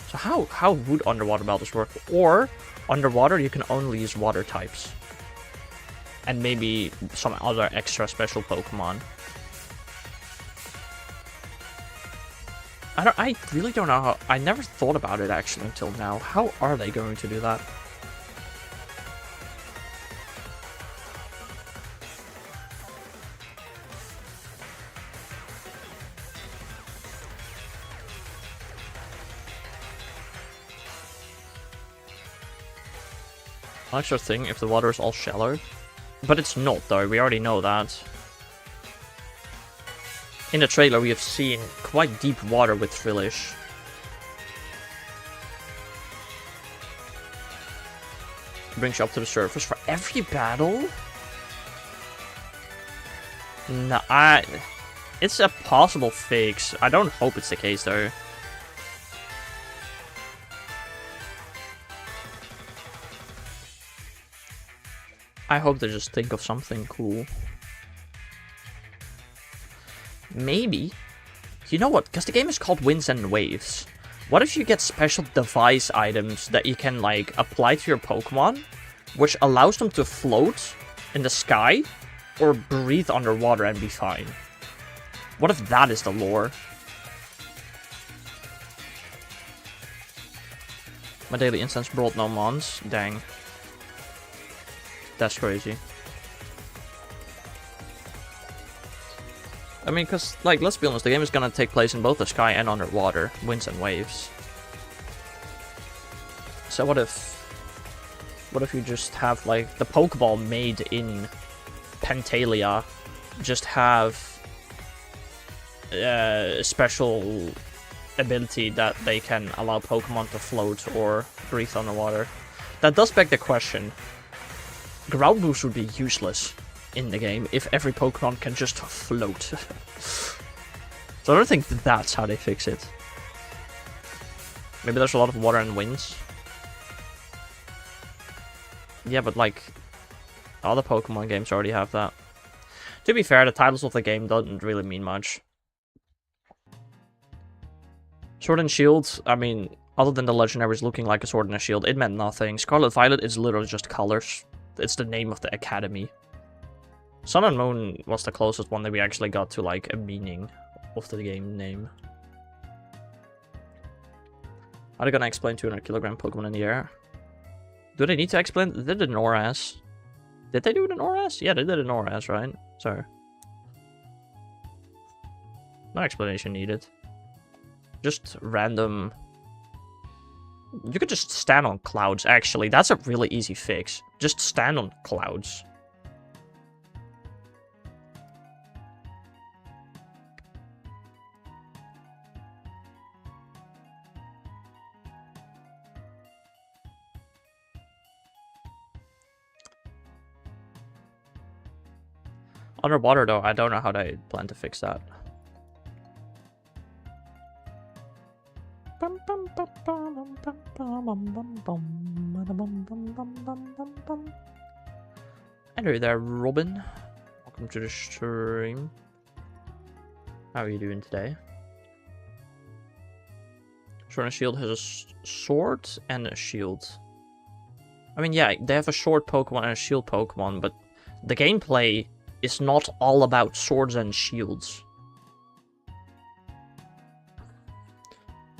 So how would underwater battles work? Or, underwater you can only use water types. And maybe some other extra special Pokemon. I really don't know how... I never thought about it actually until now. How are they going to do that? An extra thing if the water is all shallow. But it's not, though. We already know that. In the trailer, we have seen quite deep water with Frillish. Brings you up to the surface for every battle? No, it's a possible fix. I don't hope it's the case, though. I hope they just think of something cool. Maybe. You know what? Because the game is called Winds and Waves. What if you get special device items that you can, like, apply to your Pokemon, which allows them to float in the sky or breathe underwater and be fine? What if that is the lore? My daily instance brought no mons. Dang. That's crazy. I mean, because, like, let's be honest, the game is gonna take place in both the sky and underwater. Winds and waves. So what if you just have, like, the Pokeball made in Pentalia just have special ability that they can allow Pokemon to float or breathe underwater. That does beg the question. Ground Boost would be useless in the game if every Pokemon can just float. So I don't think that's how they fix it. Maybe there's a lot of water and winds. Yeah, but like, other Pokemon games already have that. To be fair, the titles of the game don't really mean much. Sword and Shield, I mean, other than the legendaries looking like a sword and a shield, it meant nothing. Scarlet Violet is literally just colors. It's the name of the academy. Sun and Moon was the closest one that we actually got to, like, a meaning of the game name. Are they gonna explain 200 kilogram Pokemon in the air? Do they need to explain? They did it in ORAS. Did they do it in ORAS? Yeah, they did it in ORAS, right? So, no explanation needed. Just random... You could just stand on clouds, actually. That's a really easy fix. Just stand on clouds. Underwater, though, I don't know how they plan to fix that. Hello there, Robin. Welcome to the stream. How are you doing today? Sword and Shield has a sword and a shield. I mean, yeah, they have a sword Pokemon and a shield Pokemon, but the gameplay is not all about swords and shields.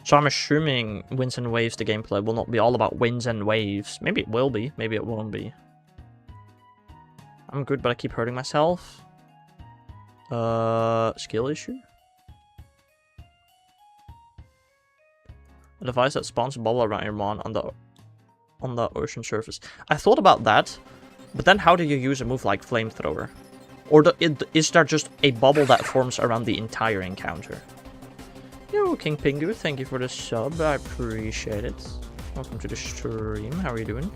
So I'm assuming Winds and Waves, the gameplay, will not be all about winds and waves. Maybe it will be, maybe it won't be. I'm good, but I keep hurting myself. Skill issue? A device that spawns a bubble around your mon on the ocean surface. I thought about that, but then how do you use a move like Flamethrower? Or is there just a bubble that forms around the entire encounter? Yo, King Pingu, thank you for the sub. I appreciate it. Welcome to the stream. How are you doing?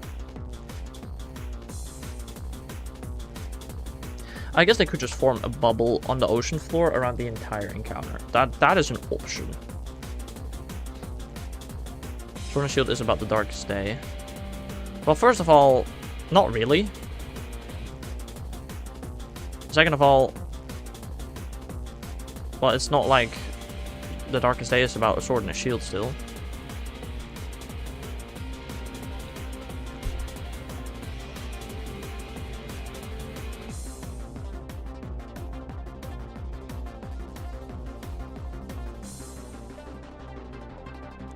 I guess they could just form a bubble on the ocean floor around the entire encounter. That is an option. Sword and Shield is about the Darkest Day. Well, first of all, not really. Second of all, well, it's not like the Darkest Day is about a sword and a shield still.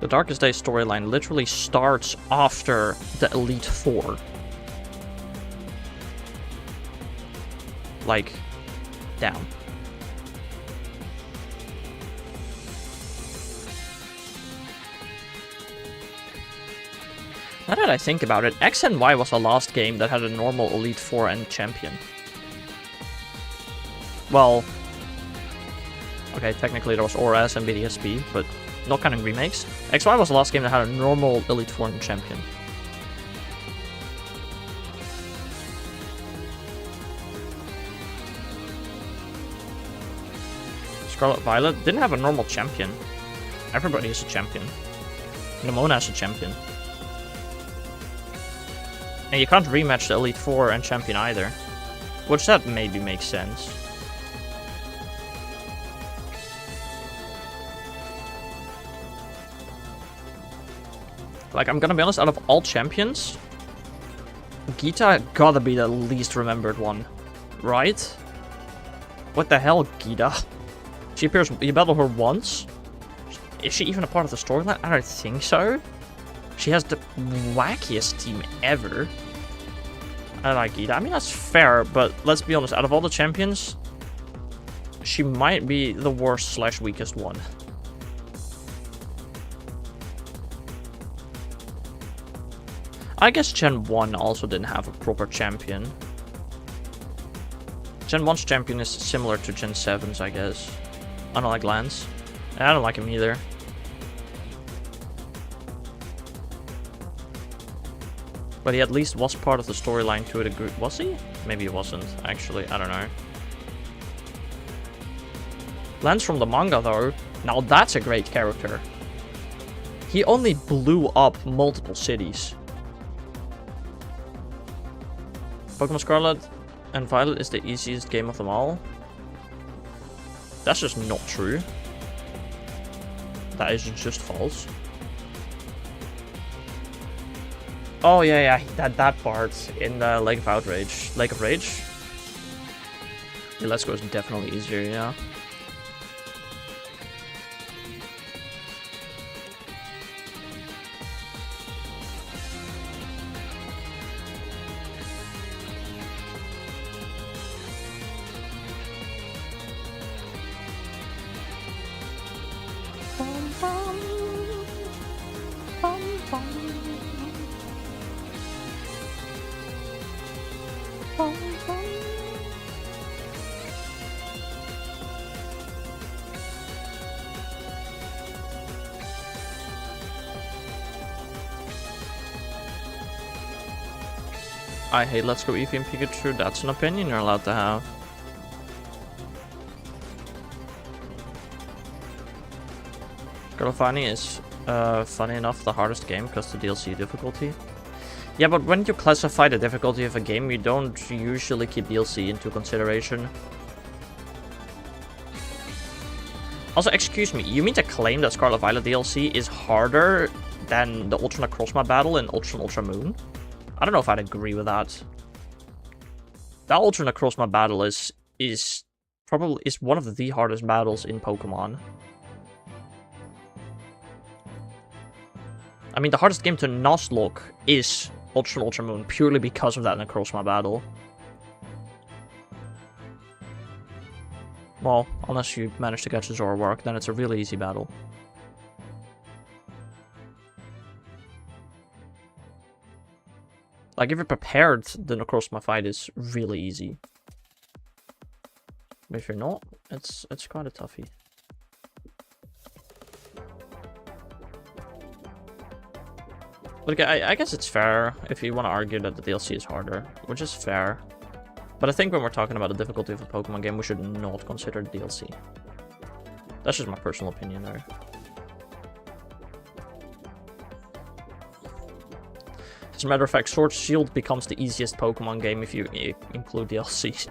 The Darkest Day storyline literally starts after the Elite Four. Like, down. Now that I think about it, X and Y was the last game that had a normal Elite Four and champion. Well, okay, technically there was ORAS and BDSP, but not counting remakes. XY was the last game that had a normal Elite Four and champion. Scarlet Violet didn't have a normal champion. Everybody is a champion. Nemona is a champion. And you can't rematch the Elite Four and champion either. Which that maybe makes sense. Like, I'm gonna be honest, out of all champions, Geeta gotta be the least remembered one. Right? What the hell, Geeta? She appears, you battle her once? Is she even a part of the storyline? I don't think so. She has the wackiest team ever. I like Geeta. I mean, that's fair, but let's be honest, out of all the champions, she might be the worst / weakest one. I guess Gen 1 also didn't have a proper champion. Gen 1's champion is similar to Gen 7's, I guess. I don't like Lance. And I don't like him either. But he at least was part of the storyline to a degree. Was he? Maybe he wasn't, actually. I don't know. Lance from the manga, though. Now that's a great character. He only blew up multiple cities. Pokemon Scarlet and Violet is the easiest game of them all. That's just not true. That is just false. Oh yeah, that part in the Lake of Outrage. Lake of Rage? Yeah, Let's Go is definitely easier, yeah. I hate Let's Go Eevee and Pikachu. That's an opinion you're allowed to have. Scarlet is, funny enough, the hardest game because of the DLC difficulty. Yeah, but when you classify the difficulty of a game, you don't usually keep DLC into consideration. Also, excuse me, you mean to claim that Scarlet Violet DLC is harder than the Ultra Necrozma battle in Ultra and Ultra Moon? I don't know if I'd agree with that. That Ultra Necrozma battle is probably one of the hardest battles in Pokemon. I mean, the hardest game to Nuzlocke is Ultra and Ultra Moon, purely because of that Necrozma battle. Well, unless you manage to catch the Zoroark, then it's a really easy battle. Like, if you're prepared, the Necrozma fight is really easy. But if you're not, it's quite a toughie. But okay, I guess it's fair if you want to argue that the DLC is harder, which is fair. But I think when we're talking about the difficulty of a Pokemon game, we should not consider the DLC. That's just my personal opinion there. As a matter of fact, Sword Shield becomes the easiest Pokemon game if you include DLC.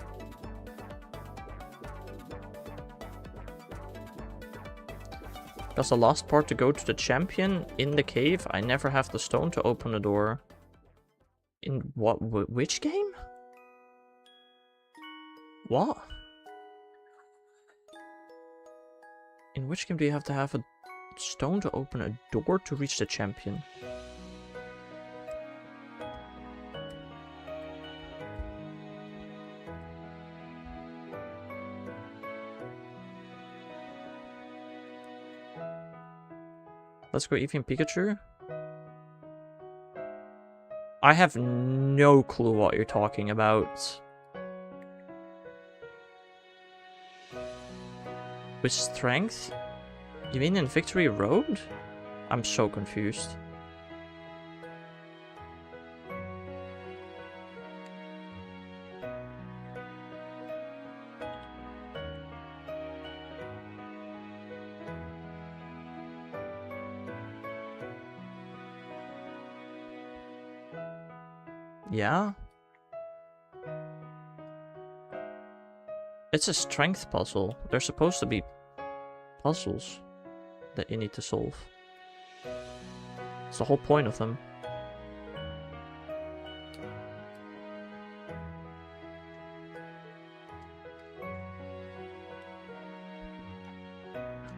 Does the last part to go to the champion in the cave? I never have the stone to open the door. In what? Which game? What? In which game do you have to have a stone to open a door to reach the champion? Let's Go Eevee and Pikachu. I have no clue what you're talking about. With strength? You mean in Victory Road? I'm so confused. Yeah? It's a strength puzzle. They're supposed to be puzzles that you need to solve. It's the whole point of them.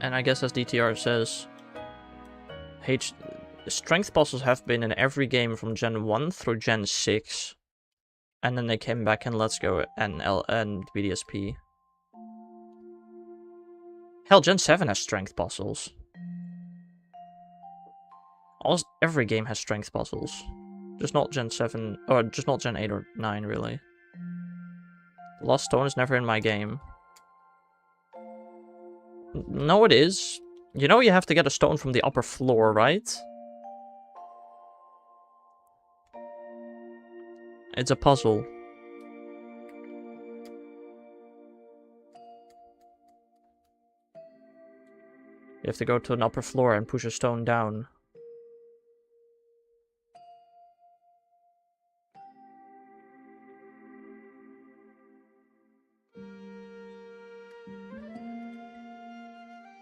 And I guess as DTR says, strength puzzles have been in every game from Gen 1 through Gen 6. And then they came back in Let's Go and BDSP. Hell, Gen 7 has strength puzzles. Almost every game has strength puzzles. Just not Gen 7, or just not Gen 8 or 9, really. The Lost Stone is never in my game. No, it is. You know you have to get a stone from the upper floor, right? It's a puzzle. You have to go to an upper floor and push a stone down.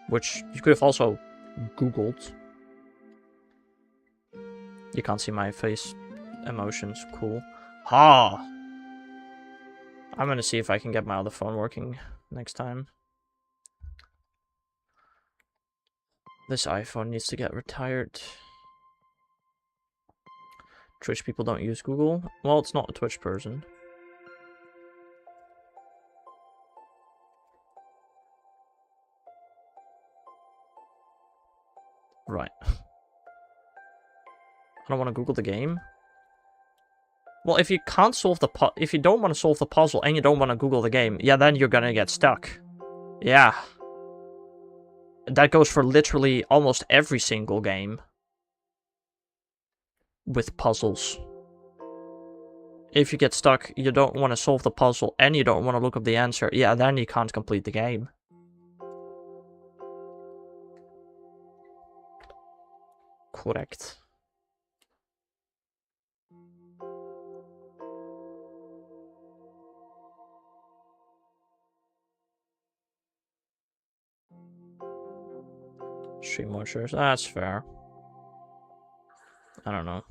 Which you could have also Googled. You can't see my face emotions. Cool. Ha! I'm gonna see if I can get my other phone working next time. This iPhone needs to get retired. Twitch people don't use Google. Well, it's not a Twitch person. Right. I don't want to Google the game. Well, if you can't solve the if you don't want to solve the puzzle and you don't want to Google the game, yeah, then you're gonna get stuck. Yeah. That goes for literally almost every single game. With puzzles. If you get stuck, you don't want to solve the puzzle, and you don't want to look up the answer, yeah, then you can't complete the game. Correct. Stream watchers, that's fair. I don't know.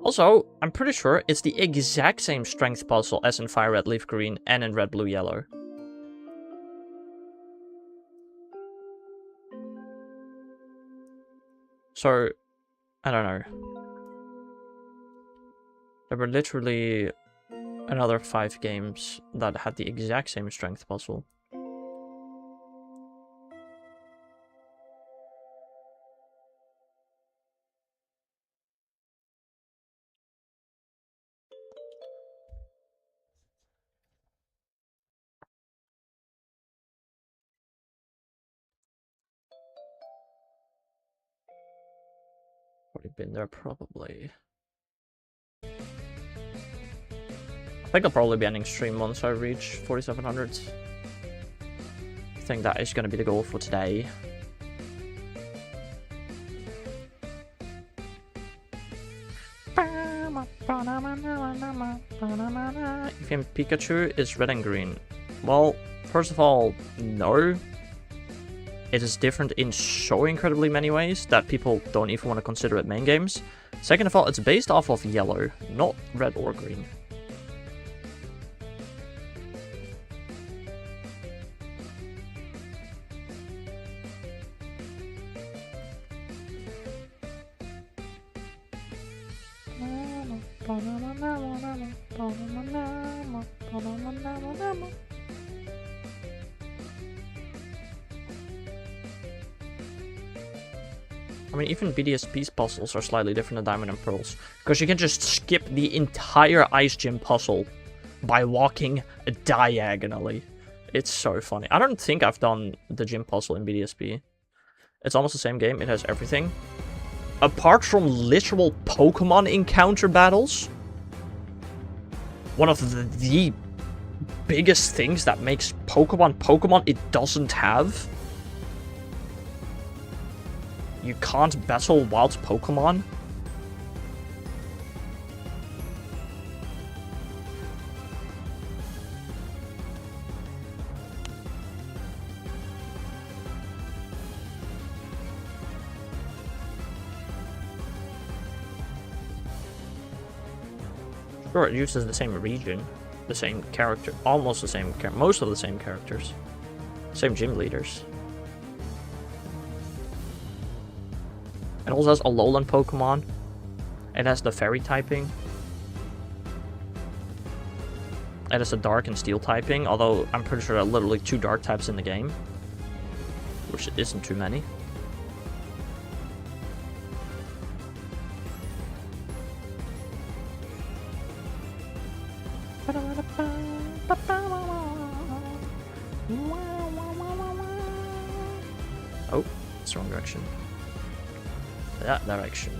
Also, I'm pretty sure it's the exact same strength puzzle as in Fire Red Leaf Green and in Red Blue Yellow. So, I don't know. There were literally another 5 games that had the exact same strength puzzle. Already been there, probably. I think I'll probably be ending stream once I reach 4700. I think that is going to be the goal for today. Even Pikachu is red and green. Well, first of all, no. It is different in so incredibly many ways that people don't even want to consider it main games. Second of all, it's based off of yellow, not red or green. I mean, even BDSP's puzzles are slightly different than Diamond and Pearls, because you can just skip the entire Ice Gym puzzle by walking diagonally. It's so funny. I don't think I've done the gym puzzle in BDSP. It's almost the same game. It has everything. Apart from literal Pokemon encounter battles, one of the biggest things that makes Pokemon it doesn't have. You can't battle wild Pokemon. Sure, it uses the same region, the same character, almost the same, most of the same characters, same gym leaders. It also has Alolan Pokemon. It has the Fairy typing. It has a Dark and Steel typing, although I'm pretty sure there are literally 2 Dark types in the game. Which isn't too many. Oh, it's the wrong direction. that direction.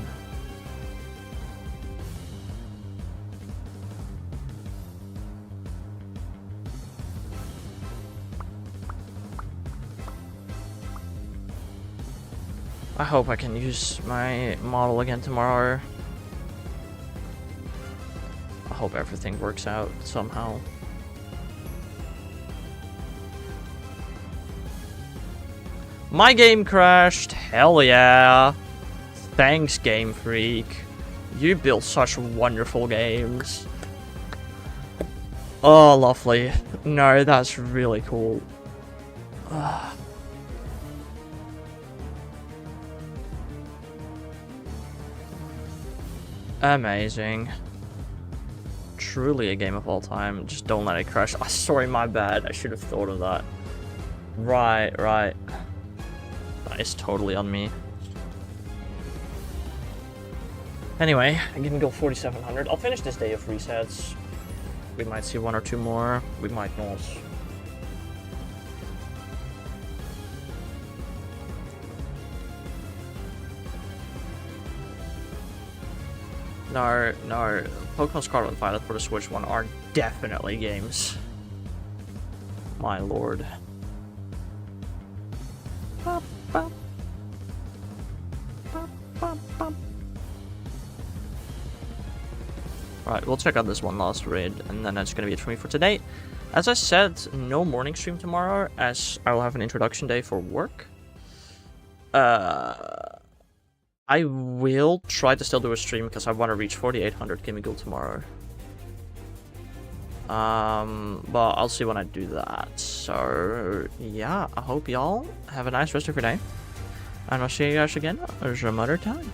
I hope I can use my model again tomorrow. I hope everything works out somehow. My game crashed. Hell yeah. Thanks, Game Freak. You build such wonderful games. Oh, lovely. No, that's really cool. Amazing. Truly a game of all time. Just don't let it crash. Oh, sorry, my bad. I should have thought of that. Right. That is totally on me. Anyway, Gimmighoul 4700. I'll finish this day of resets. We might see one or two more. We might not. No. Pokemon Scarlet and Violet for the Switch one are definitely games. My lord. Alright, we'll check out this one last raid, and then that's gonna be it for me for today. As I said, no morning stream tomorrow, as I will have an introduction day for work. I will try to still do a stream because I want to reach 4800 Gimmighoul tomorrow. But I'll see when I do that. So yeah, I hope y'all have a nice rest of your day, and I'll see you guys again some other time.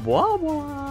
Bye bye.